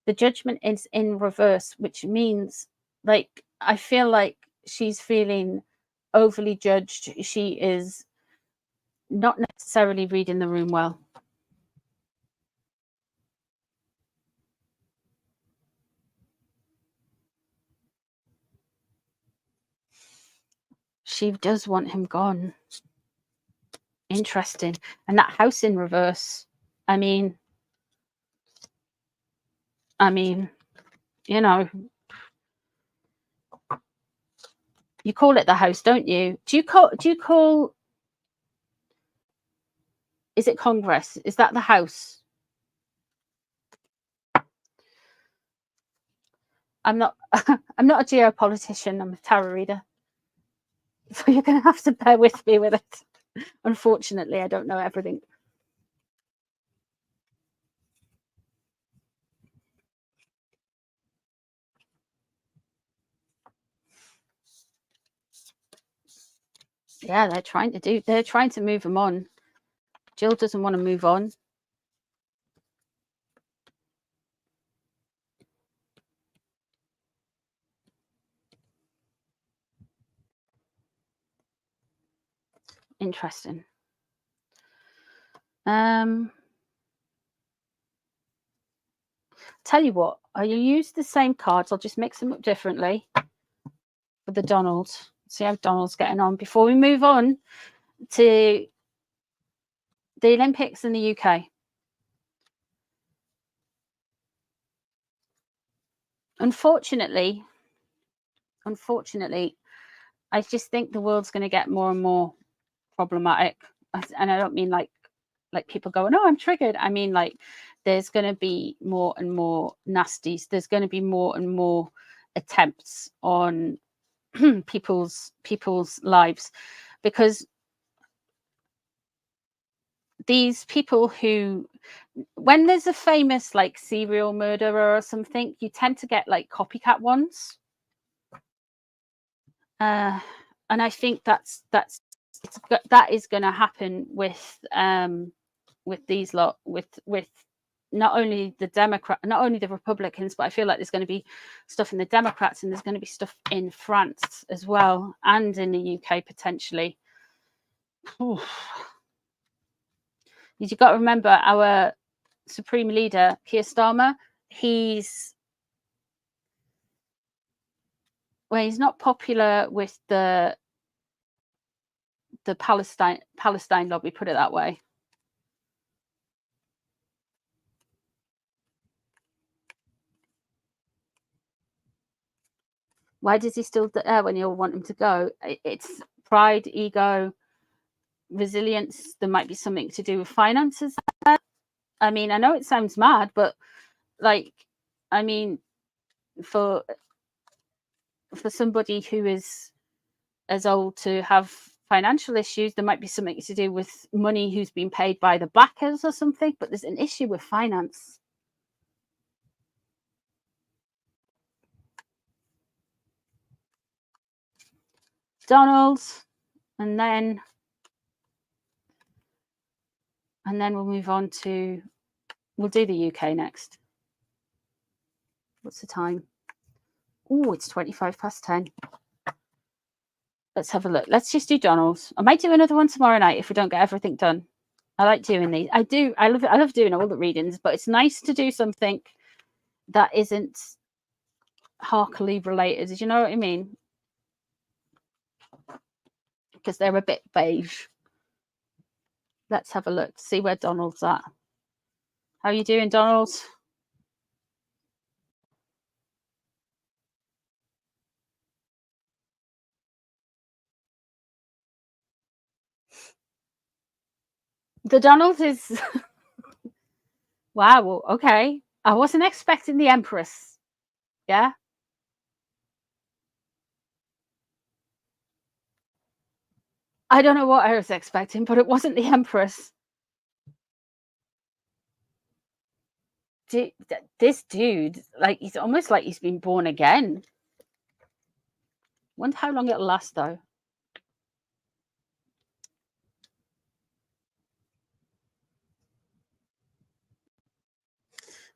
The Judgment is in reverse, which means, like, I feel like she's feeling overly judged. She is not necessarily reading the room well. She does want him gone. Interesting. And that house in reverse, I mean, you know, you call it the house, don't you? Do you call is it Congress? Is that the house? I'm not I'm not a geopolitician, I'm a tarot reader. So you're gonna have to bear with me with it. Unfortunately, I don't know everything. Yeah, they're trying to move them on. Jill doesn't want to move on. Interesting. Tell you what, I'll use the same cards. I'll just mix them up differently for the Donald. See how Donald's getting on before we move on to the Olympics in the UK. Unfortunately, I just think the world's going to get more and more problematic. And I don't mean like people going, oh, I'm triggered. I mean, like, there's going to be more and more nasties. There's going to be more and more attempts on people's lives, because these people who, when there's a famous like serial murderer or something, you tend to get like copycat ones. And I think that is going to happen with these lot, with not only the Republicans, but I feel like there's going to be stuff in the Democrats, and there's going to be stuff in France as well, and in the UK potentially. Oof. You've got to remember our Supreme Leader, Keir Starmer, he's not popular with the Palestine lobby, put it that way. Why does he still there when you all want him to go? It's pride, ego, resilience. There might be something to do with finances there. I mean, I know it sounds mad, but like, I mean, for somebody who is as old to have financial issues, there might be something to do with money who's been paid by the backers or something, but there's an issue with finance. Donald, and then we'll move on to, we'll do the UK next. What's the time? Oh, it's 10:25. Let's have a look. Let's just do Donald's. I might do another one tomorrow night if we don't get everything done. I like doing these. I do. I love doing all the readings, but it's nice to do something that isn't Harkley related. Do you know what I mean? Because they're a bit beige. Let's have a look. See where Donald's at. How are you doing, Donald? The Donald is wow. Okay, I wasn't expecting the Empress. Yeah. I don't know what I was expecting, but it wasn't the Empress. This dude, like, he's almost like he's been born again. Wonder how long it'll last, though.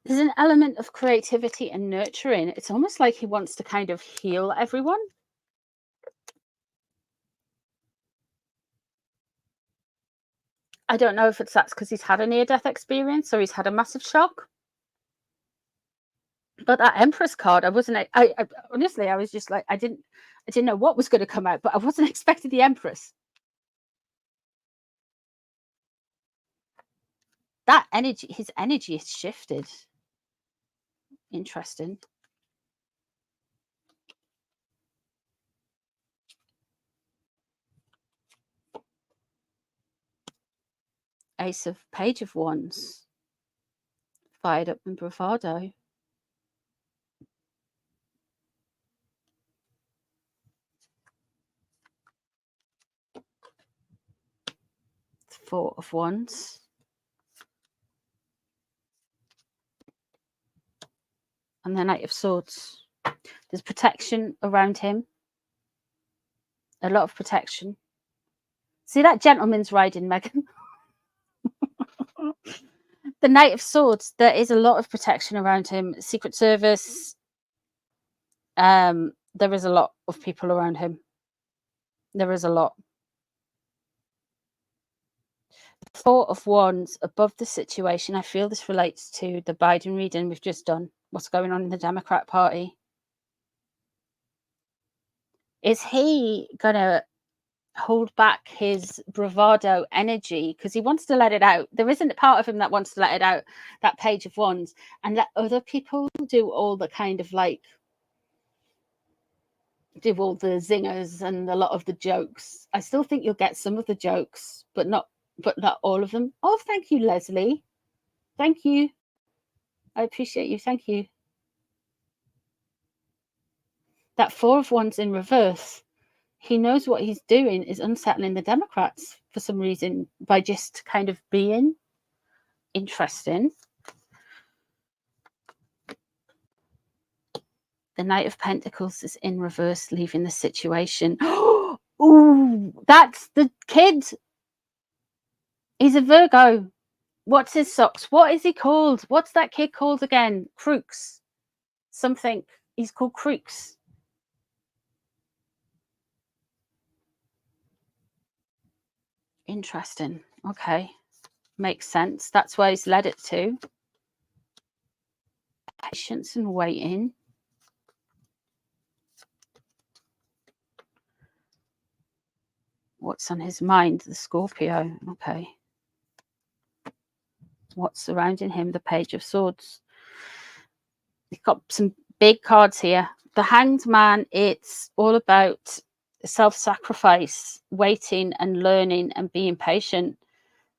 There's an element of creativity and nurturing. It's almost like he wants to kind of heal everyone. I don't know if that's because he's had a near-death experience or he's had a massive shock. But that Empress card, I wasn't. I honestly, I was just like, I didn't know what was going to come out, but I wasn't expecting the Empress. That energy, his energy has shifted. Interesting. Page of Wands. Fired up and bravado. Four of Wands. And the Knight of Swords. There's protection around him. A lot of protection. See that gentleman's riding, Megan? The Knight of Swords, there is a lot of protection around him. Secret Service. There is a lot of people around him. There is a lot. Four of Wands above the situation. I feel this relates to the Biden reading we've just done. What's going on in the Democrat Party? Is he going to hold back his bravado energy because he wants to let it out? There isn't a part of him that wants to let it out, that Page of Wands, and let other people do all the kind of like, do all the zingers and a lot of the jokes. I still think you'll get some of the jokes, but not all of them. Oh, thank you, Leslie. Thank you. I appreciate you. Thank you. That Four of Wands in reverse. He knows what he's doing is unsettling the Democrats for some reason by just kind of being interesting. The Knight of Pentacles is in reverse, leaving the situation. Oh, that's the kid. He's a Virgo. What's his socks? What is he called? What's that kid called again? Crooks. Something. He's called Crooks. Interesting. Okay. Makes sense. That's where he's led it to. Patience and waiting. What's on his mind? The Scorpio. Okay. What's surrounding him? The Page of Swords. He's got some big cards here. The Hanged Man, it's all about self-sacrifice, waiting and learning and being patient.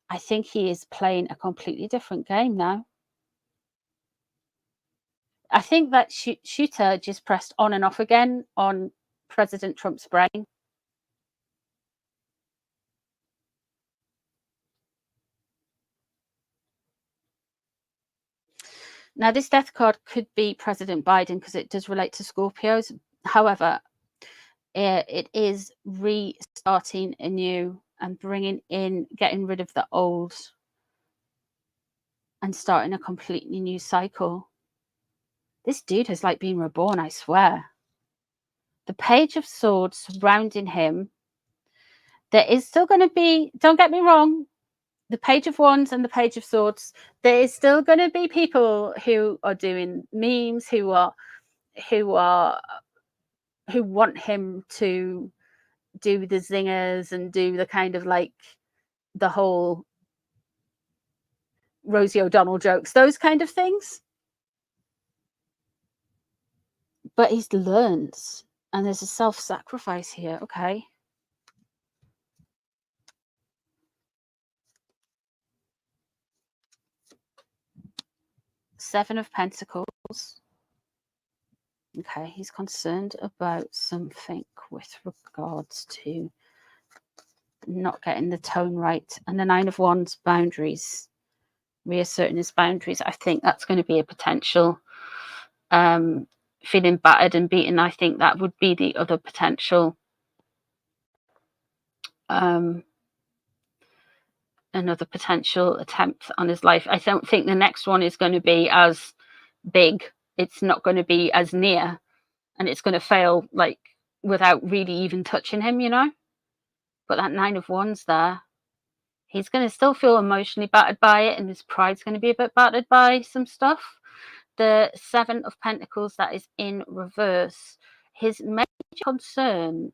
I think he is playing a completely different game now. I think that shooter just pressed on and off again on President Trump's brain. Now, this death card could be President Biden because it does relate to Scorpios. However, it is restarting anew and bringing in, getting rid of the old and starting a completely new cycle. This dude has like been reborn, I swear. The Page of Swords surrounding him. There is still going to be, don't get me wrong, the Page of Wands and the Page of Swords, there is still going to be people who are doing memes, who want him to do the zingers and do the kind of like the whole Rosie O'Donnell jokes, those kind of things. But he's learned, and there's a self-sacrifice here. Okay. Seven of Pentacles. Okay, he's concerned about something with regards to not getting the tone right. And the Nine of Wands, boundaries, reasserting his boundaries. I think that's going to be a potential. Feeling battered and beaten, I think that would be the other potential. Another potential attempt on his life. I don't think the next one is going to be as big. It's not going to be as near, and it's going to fail like without really even touching him, you know. But that Nine of Wands there, he's going to still feel emotionally battered by it, and his pride's going to be a bit battered by some stuff. The Seven of Pentacles that is in reverse, his major concern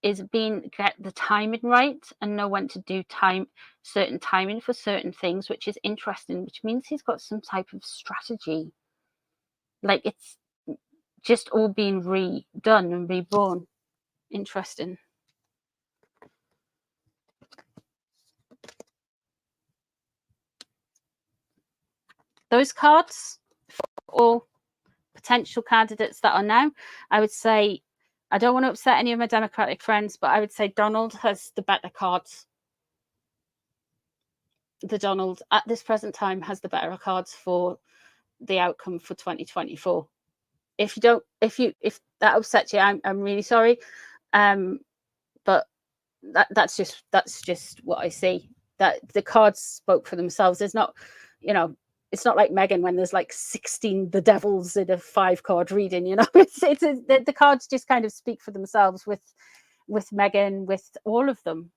is get the timing right and know when to do certain timing for certain things, which is interesting, which means he's got some type of strategy. Like it's just all being redone and reborn. Interesting. Those cards for all potential candidates that are now, I would say, I don't want to upset any of my Democratic friends, but I would say Donald has the better cards. The Donald at this present time has the better cards for the outcome for 2024. If that upsets you, I'm really sorry, but that's just what I see. That the cards spoke for themselves. There's not, you know, it's not like Meghan when there's like 16 the devils in a 5-card reading, you know. The cards just kind of speak for themselves with Meghan, with all of them.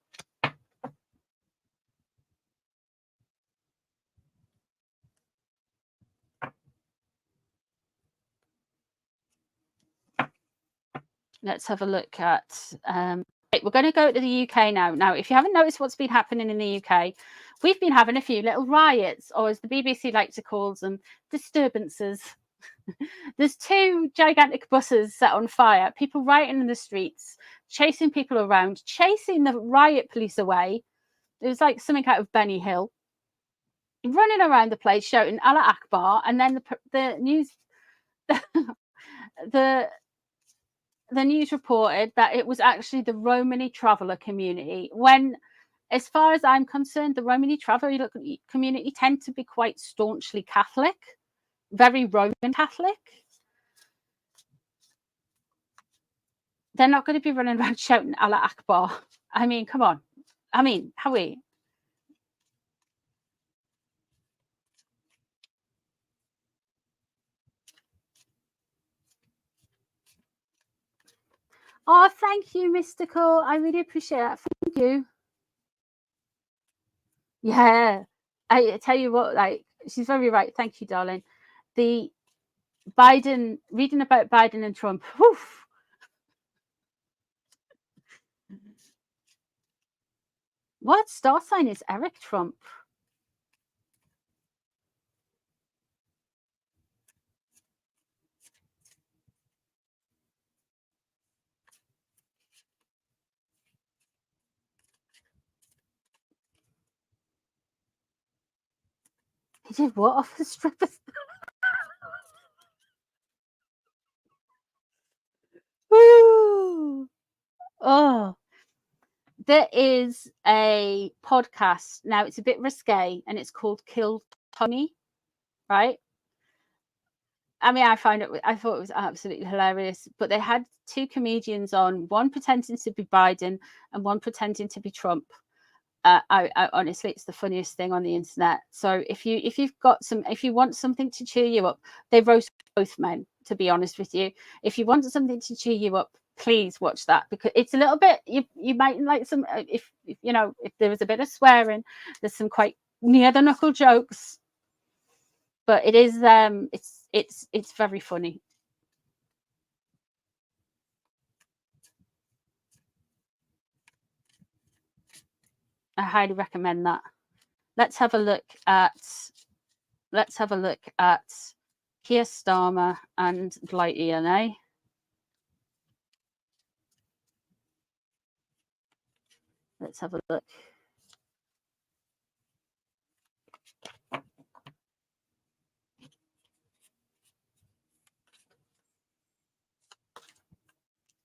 Let's have a look at. We're going to go to the UK now. Now, if you haven't noticed what's been happening in the UK, we've been having a few little riots, or as the BBC like to call them, disturbances. There's 2 gigantic buses set on fire, people rioting in the streets, chasing people around, chasing the riot police away. It was like something out of Benny Hill. Running around the place shouting Allah Akbar, and then the news the news reported that it was actually the Romany traveller community, when, as far as I'm concerned, the Romany traveller community tend to be quite staunchly Catholic, very Roman Catholic. They're not going to be running around shouting Allah Akbar. I mean, come on. I mean, how are we? Oh, thank you, Mystical. I really appreciate that. Thank you. Yeah. I tell you what, like, she's very right. Thank you, darling. The Biden, reading about Biden and Trump. Whew. What star sign is Eric Trump? He did what off the strippers? Oh, there is a podcast now. It's a bit risque, and it's called Kill Tony. Right? I mean, I thought it was absolutely hilarious. But they had 2 comedians on, one pretending to be Biden and one pretending to be Trump. I honestly, it's the funniest thing on the internet. So if you want something to cheer you up, they roast both men. To be honest with you, if you want something to cheer you up, please watch that, because it's a little bit, you might like some, if you know, if there is a bit of swearing, there's some quite near the knuckle jokes, but it is it's very funny. I highly recommend that. Let's have a look at Keir Starmer and Blight ENA. Let's have a look.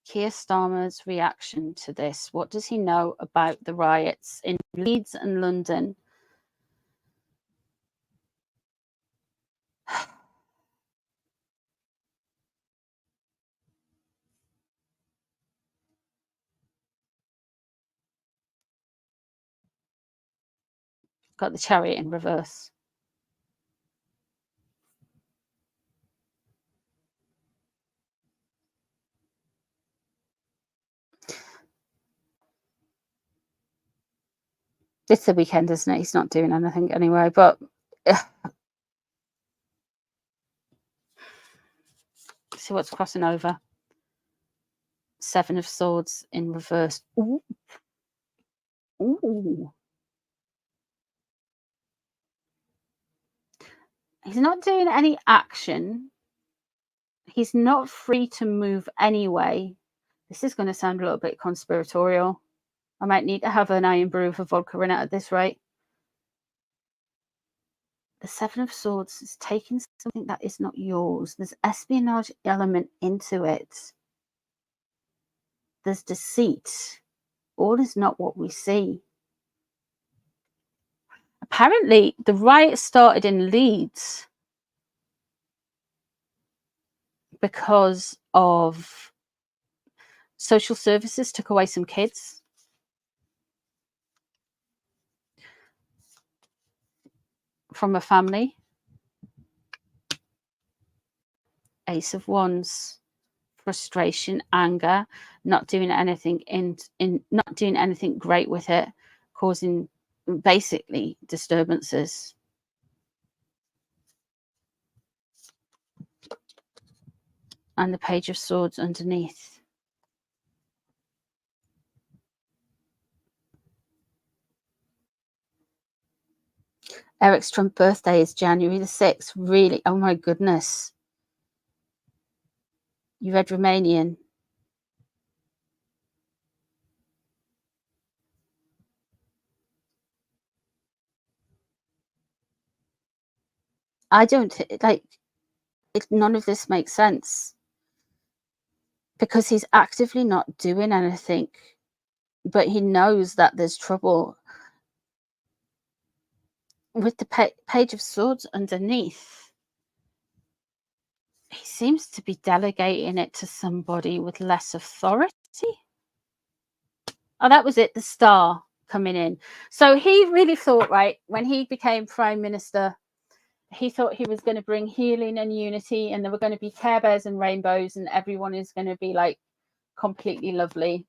Keir Starmer's reaction to this. What does he know about the riots in Leeds and London? Got the chariot in reverse. It's the weekend, isn't it? He's not doing anything anyway, but see what's crossing over. 7 of Swords in reverse. Ooh. Ooh. He's not doing any action. He's not free to move anyway. This is going to sound a little bit conspiratorial. I might need to have an iron brew for vodka in it at this rate. The 7 of Swords is taking something that is not yours. There's espionage element into it. There's deceit. All is not what we see. Apparently, the riot started in Leeds because of social services took away some kids. From a family. Ace of Wands, frustration, anger, not doing anything not doing anything great with it, causing basically disturbances. And the Page of Swords underneath. Eric's Trump birthday is January the 6th. Really? Oh my goodness. You read Romanian? I don't like it. None of this makes sense because he's actively not doing anything, but he knows that there's trouble. With the Page of Swords underneath, he seems to be delegating it to somebody with less authority. Oh, that was it, the star coming in. So he really thought, right, when he became prime minister, he thought he was going to bring healing and unity, and there were going to be Care Bears and rainbows, and everyone is going to be like completely lovely.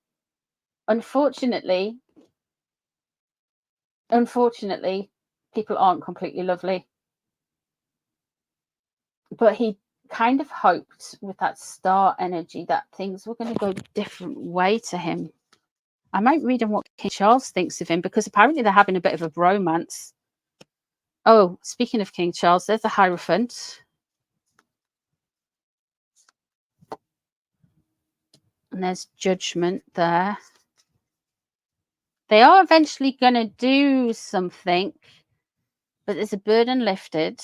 Unfortunately, people aren't completely lovely. But he kind of hoped with that star energy that things were going to go a different way to him. I might read him what King Charles thinks of him, because apparently they're having a bit of a bromance. Oh, speaking of King Charles, there's the Hierophant. And there's Judgment there. They are eventually going to do something, but there's a burden lifted.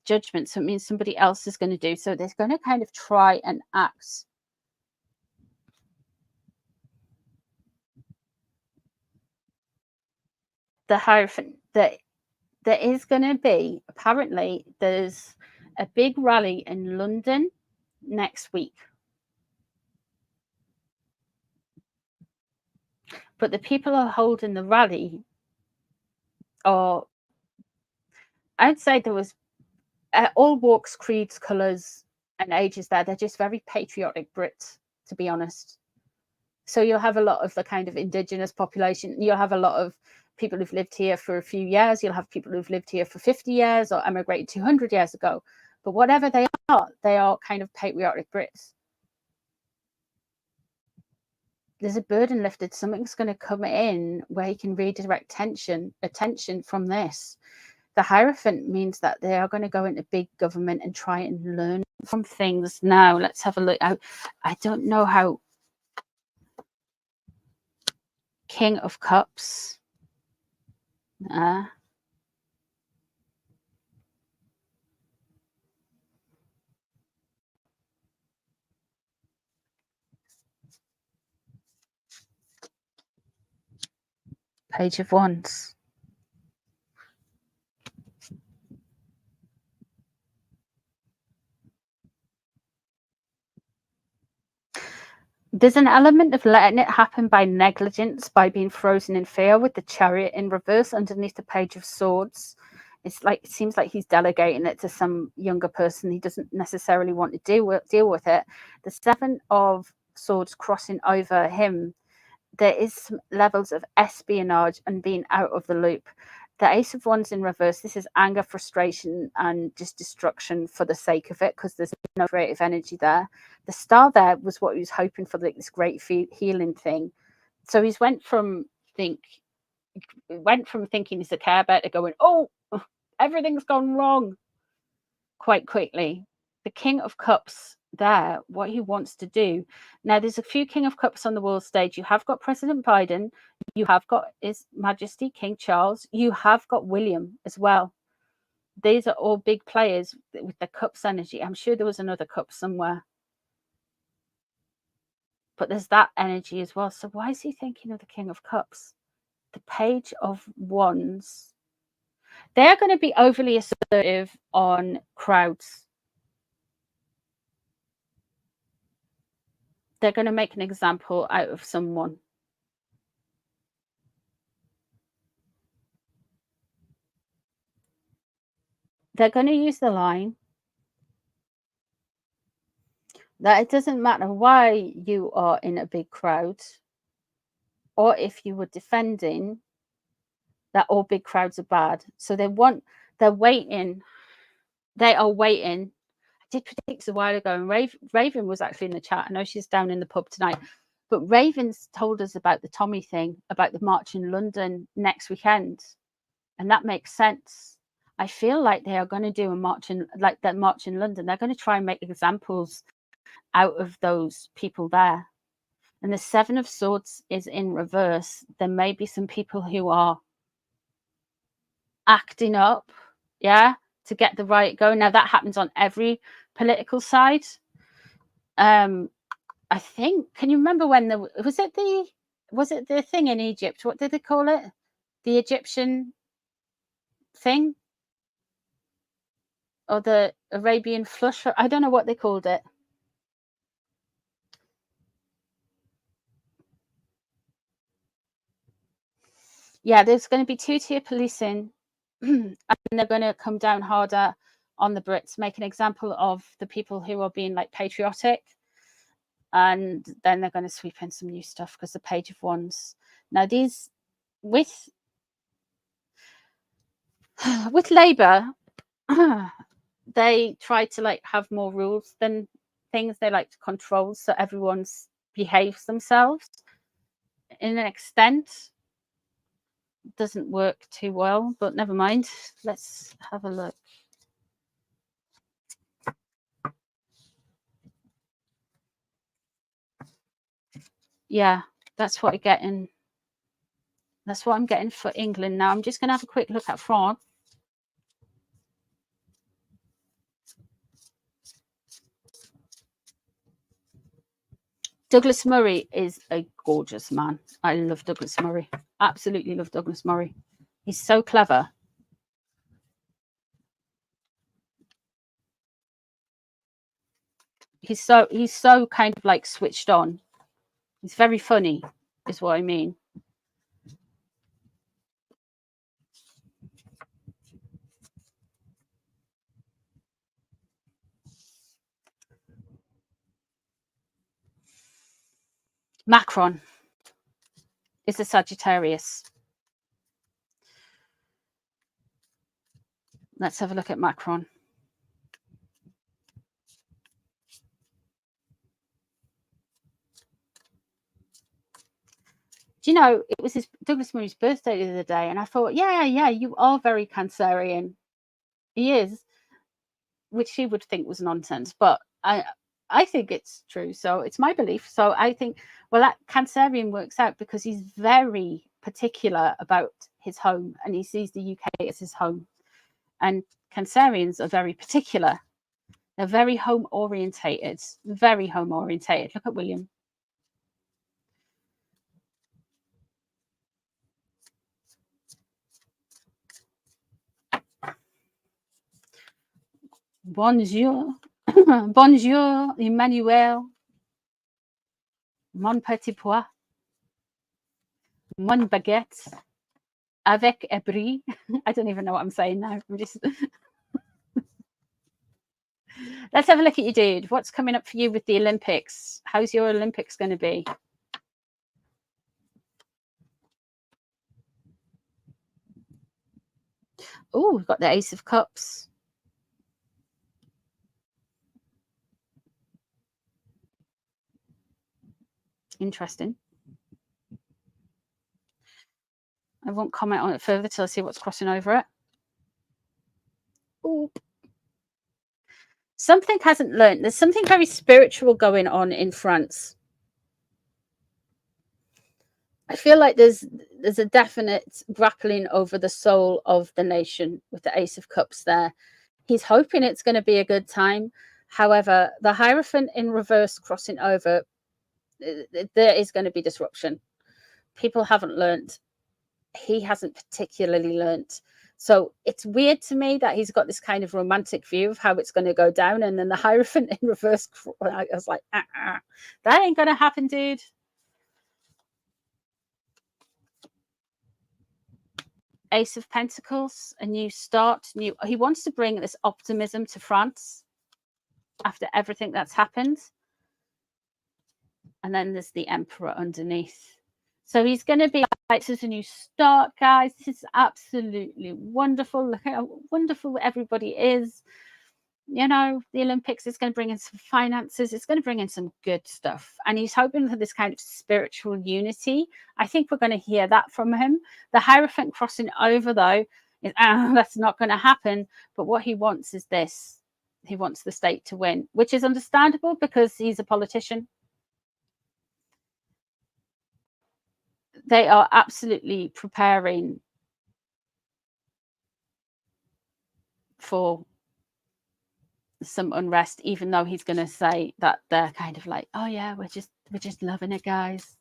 Judgment, so it means somebody else is going to do. So they're going to kind of try and act. The Hierophant, there is going to be, apparently, there's a big rally in London next week. But the people who are holding the rally are, I'd say there was all walks, creeds, colours, and ages there. They're just very patriotic Brits, to be honest. So you'll have a lot of the kind of indigenous population. You'll have a lot of people who've lived here for a few years. You'll have people who've lived here for 50 years or emigrated 200 years ago. But whatever they are kind of patriotic Brits. There's a burden lifted. Something's going to come in where he can redirect attention from this. The Hierophant means that they are going to go into big government and try and learn from things. Now, let's have a look. I don't know how. King of Cups. Page of Wands. There's an element of letting it happen by negligence, by being frozen in fear, with the Chariot in reverse underneath the Page of Swords. It's like, it seems like he's delegating it to some younger person. He doesn't necessarily want to deal with it. The Seven of Swords crossing over him. There is some levels of espionage and being out of the loop. The Ace of Wands in reverse, this is anger, frustration, and just destruction for the sake of it, because there's no creative energy there. The star there was what he was hoping for, like this great healing thing. So he's went from thinking he's a Care Bear to going, oh, everything's gone wrong quite quickly. The King of Cups there, what he wants to do. Now, there's a few King of Cups on the world stage. You have got President Biden. You have got His Majesty King Charles. You have got William as well. These are all big players with the Cups energy. I'm sure there was another Cup somewhere. But there's that energy as well. So why is he thinking of the King of Cups? The Page of Wands. They're going to be overly assertive on crowds. They're going to make an example out of someone. They're going to use the line that it doesn't matter why you are in a big crowd, or if you were defending, that all big crowds are bad. So they are waiting. I did predict a while ago, and Raven was actually in the chat. I know she's down in the pub tonight, but Raven's told us about the Tommy thing, about the march in London next weekend. And that makes sense. I feel like they are going to do a march in, like that march in London. They're going to try and make examples out of those people there. And the Seven of Swords is in reverse. There may be some people who are acting up, yeah, to get the riot going. Now that happens on every political side. I think, can you remember when was it the thing in Egypt? What did they call it? The Egyptian thing? Or the Arabian flush? I don't know what they called it. Yeah, there's going to be two-tier policing, and they're going to come down harder on the Brits, make an example of the people who are being like patriotic, and then they're going to sweep in some new stuff because the Page of Wands. Now these with Labour, they try to like have more rules than things. They like to control so everyone behaves themselves. In an extent, doesn't work too well, but never mind. Let's have a look. Yeah, that's what I'm getting for England. Now I'm just going to have a quick look at France. Douglas Murray is a gorgeous man. I love Douglas Murray. Absolutely love Douglas Murray. He's so clever. He's so kind of like switched on. He's very funny, is what I mean. Macron is a Sagittarius. Let's have a look at Macron. Do you know, it was Douglas Murray's birthday the other day, and I thought, yeah, you are very Cancerian. He is, which she would think was nonsense, but I think it's true. So it's my belief. So I think, well, that Cancerian works out because he's very particular about his home, and he sees the UK as his home. And Cancerians are very particular. They're very home orientated. Very home orientated. Look at William. Bonjour. Bonjour, Emmanuel. Mon petit pois. Mon baguette. Avec Ebri. I don't even know what I'm saying now. I'm just... Let's have a look at you, dude. What's coming up for you with the Olympics? How's your Olympics going to be? Oh, we've got the Ace of Cups. Interesting. I won't comment on it further till I see what's crossing over it. Ooh. Something hasn't learned. There's something very spiritual going on in France. I feel like there's a definite grappling over the soul of the nation with the Ace of Cups there. He's hoping it's going to be a good time. However, the Hierophant in reverse crossing over, there is going to be disruption. People haven't learned. He hasn't particularly learnt. So it's weird to me that he's got this kind of romantic view of how it's going to go down, and then the Hierophant in reverse, I was like, that ain't going to happen, dude. Ace of Pentacles, a new start. He wants to bring this optimism to France after everything that's happened. And then there's the Emperor underneath. So he's going to be like, this is a new start, guys. This is absolutely wonderful. Look how wonderful everybody is. You know, the Olympics is going to bring in some finances. It's going to bring in some good stuff. And he's hoping for this kind of spiritual unity. I think we're going to hear that from him. The Hierophant crossing over, though, That's not going to happen. But what he wants is this. He wants the state to win, which is understandable because he's a politician. They are absolutely preparing for some unrest, even though he's going to say that they're kind of like, oh yeah, we're just loving it, guys.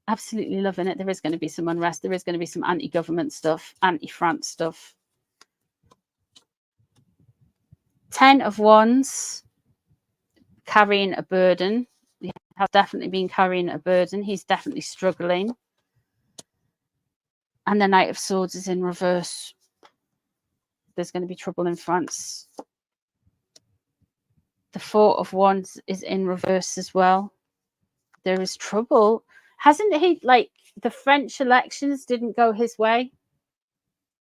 Absolutely loving it. There is going to be some unrest. There is going to be some anti-government stuff, anti-France stuff. 10 of Wands, carrying a burden. He has definitely been carrying a burden. He's definitely struggling. And the Knight of Swords is in reverse. There's going to be trouble in France. The 4 of Wands is in reverse as well. There is trouble. Hasn't he, like, the French elections didn't go his way?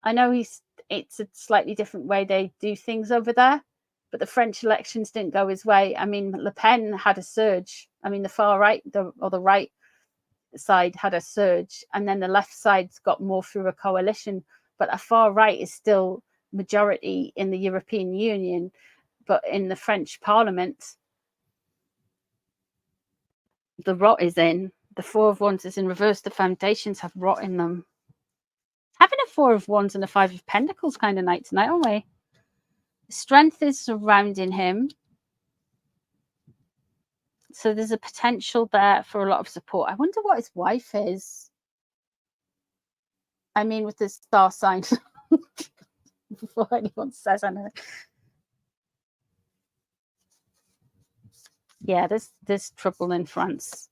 I know it's a slightly different way they do things over there, but the French elections didn't go his way. I mean, Le Pen had a surge. I mean, the far right, the right side had a surge, and then the left side's got more through a coalition. But a far right is still majority in the European Union, but in the French Parliament, the rot is in. The 4 of Wands is in reverse. The foundations have rot in them. Having a 4 of Wands and a 5 of Pentacles kind of night tonight, aren't we? Strength is surrounding him. So there's a potential there for a lot of support. I wonder what his wife is. I mean, with the star sign. Before anyone says anything. Yeah, there's trouble in France.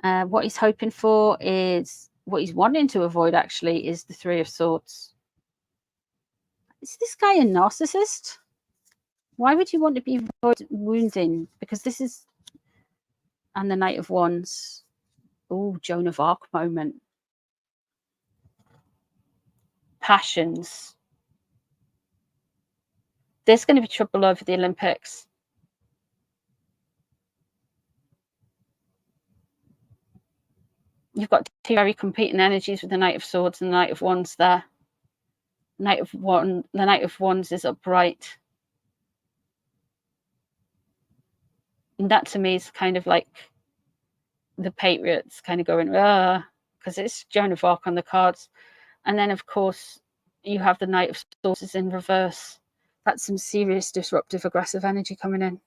What he's hoping for is, what he's wanting to avoid actually, is the 3 of Swords. Is this guy a narcissist? Why would you want to be wounding? Because this is, and the Knight of Wands. Oh, Joan of Arc moment. Passions. There's going to be trouble over the Olympics. You've got 2 very competing energies with the Knight of Swords and the Knight of Wands there. The Knight of Wands is upright. And that to me is kind of like the Patriots kind of going, because it's Joan of Arc on the cards. And then, of course, you have the Knight of Swords in reverse. That's some serious disruptive, aggressive energy coming in.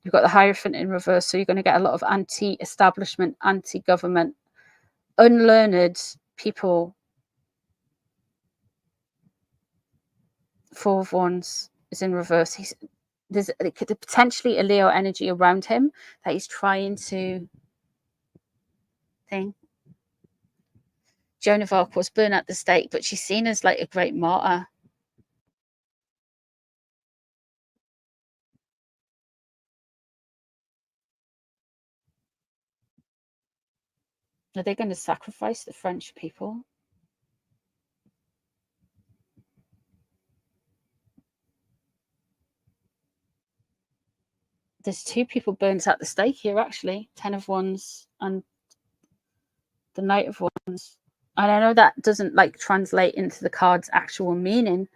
You've got the Hierophant in reverse, so you're going to get a lot of anti-establishment, anti-government, unlearned people. 4 of Wands is in reverse. There's potentially a Leo energy around him that he's trying to think. Joan of Arc was burned at the stake, but she's seen as like a great martyr. Are they going to sacrifice the French people? There's 2 people burned at the stake here, actually. 10 of Wands and the Knight of Wands. And I know that doesn't like translate into the card's actual meaning,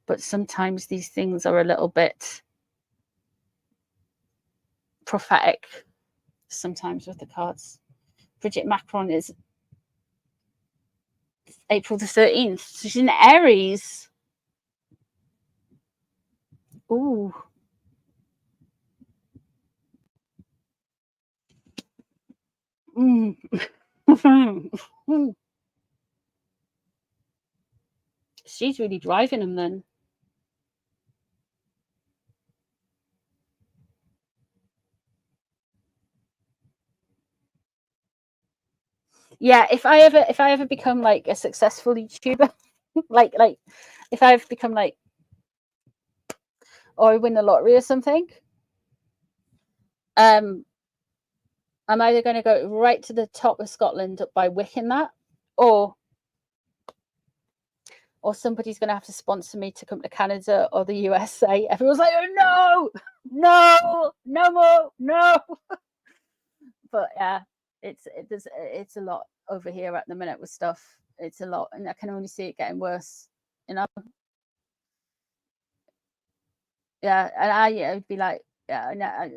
but sometimes these things are a little bit prophetic sometimes with the cards. Bridget Macron is April the 13th. So she's in Aries. Ooh. She's really driving him then. Yeah, if I ever become like a successful YouTuber, like if I've become like, or I win the lottery or something, I'm either going to go right to the top of Scotland by wicking that, or somebody's going to have to sponsor me to come to Canada or the USA. Everyone's like, oh no more, no. But yeah, it's a lot over here at the minute with stuff. it's a lot, and I can only see it getting worse, you know. Yeah, and I'd be like, yeah,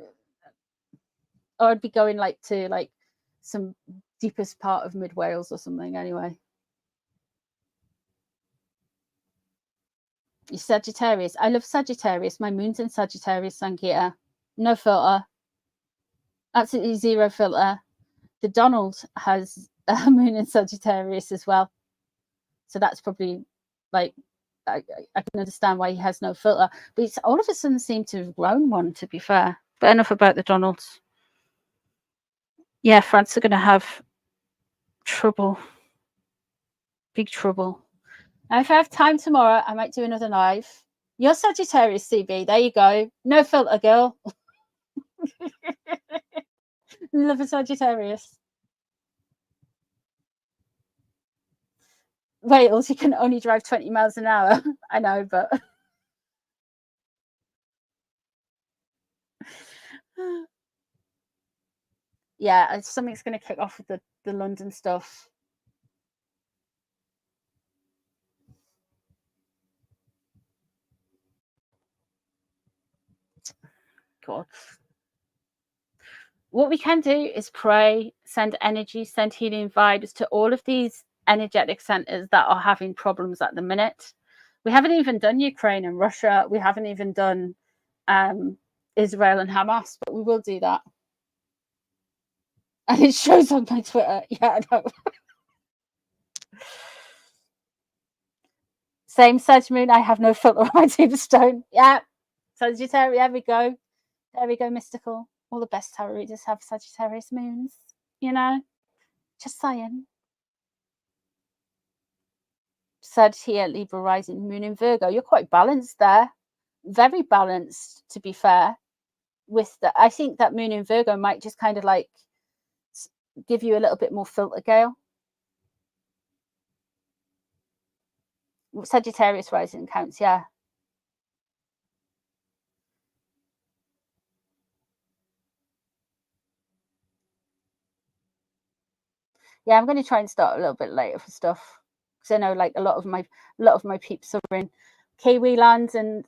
or I'd be going like to like some deepest part of mid Wales or something. Anyway, you Sagittarius. I love Sagittarius. My moon's in Sagittarius, Sankita. No filter. Absolutely zero filter. The Donald has a moon in Sagittarius as well. So that's probably like, I can understand why he has no filter. But it's all of a sudden seemed to have grown one, to be fair. But enough about the Donalds. Yeah, France are going to have trouble. Big trouble. Now, if I have time tomorrow, I might do another live. You're Sagittarius, CB. There you go. No filter, girl. Love a Sagittarius. Wales, you can only drive 20 miles an hour. I know, but yeah, something's going to kick off with the London stuff. God. What we can do is pray, send energy, send healing vibes to all of these energetic centers that are having problems at the minute. We haven't even done Ukraine and Russia. We haven't even done Israel and Hamas, but we will do that. And it shows on my Twitter. Yeah, I know. Same Sag Moon. I have no filter on my tombstone. Yeah. Sagittarius. There we go. There we go, mystical. All the best tarot readers have Sagittarius moons, you know? Just saying. Sag here, Libra rising, moon in Virgo. You're quite balanced there. Very balanced, to be fair. With the, I think that moon in Virgo might just kind of like give you a little bit more filter, Gail. Sagittarius rising counts, yeah. Yeah, I'm going to try and start a little bit later for stuff because I know like a lot of my peeps are in Kiwi land and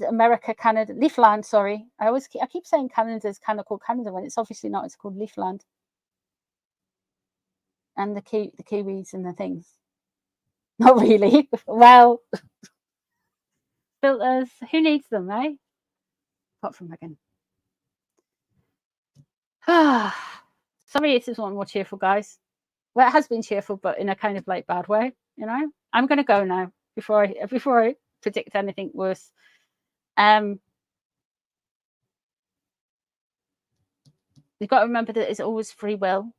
America, Canada, Leafland. Sorry, I keep saying Canada's kind of called Canada when it's obviously not. It's called Leafland. And the Kiwis and the things. Not really. Well, filters. Who needs them, eh? Apart from Megan. Sorry, this is one more cheerful, guys. Well, it has been cheerful, but in a kind of like bad way, you know. I'm going to go now before I predict anything worse. You've got to remember that it's always free will,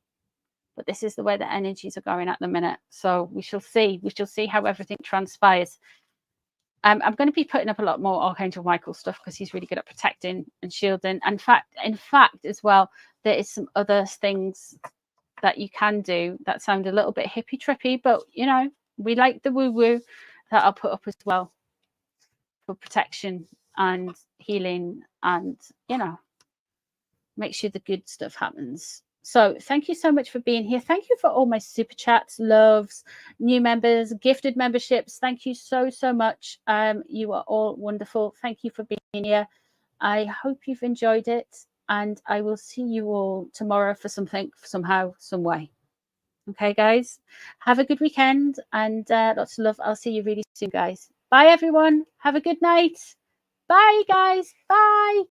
but this is the way the energies are going at the minute. So we shall see. We shall see how everything transpires. I'm going to be putting up a lot more Archangel Michael stuff because he's really good at protecting and shielding. In fact, as well, there is some other things that you can do that sound a little bit hippie trippy, but you know, we like the woo woo that I'll put up as well for protection and healing, and you know, make sure the good stuff happens. So thank you so much for being here. Thank you for all my super chats, loves, new members, gifted memberships. Thank you so much. You are all wonderful. Thank you for being here. I hope you've enjoyed it, and I will see you all tomorrow for something, somehow, some way. Okay, guys, have a good weekend and lots of love. I'll see you really soon, guys. Bye, everyone. Have a good night. Bye, guys. Bye.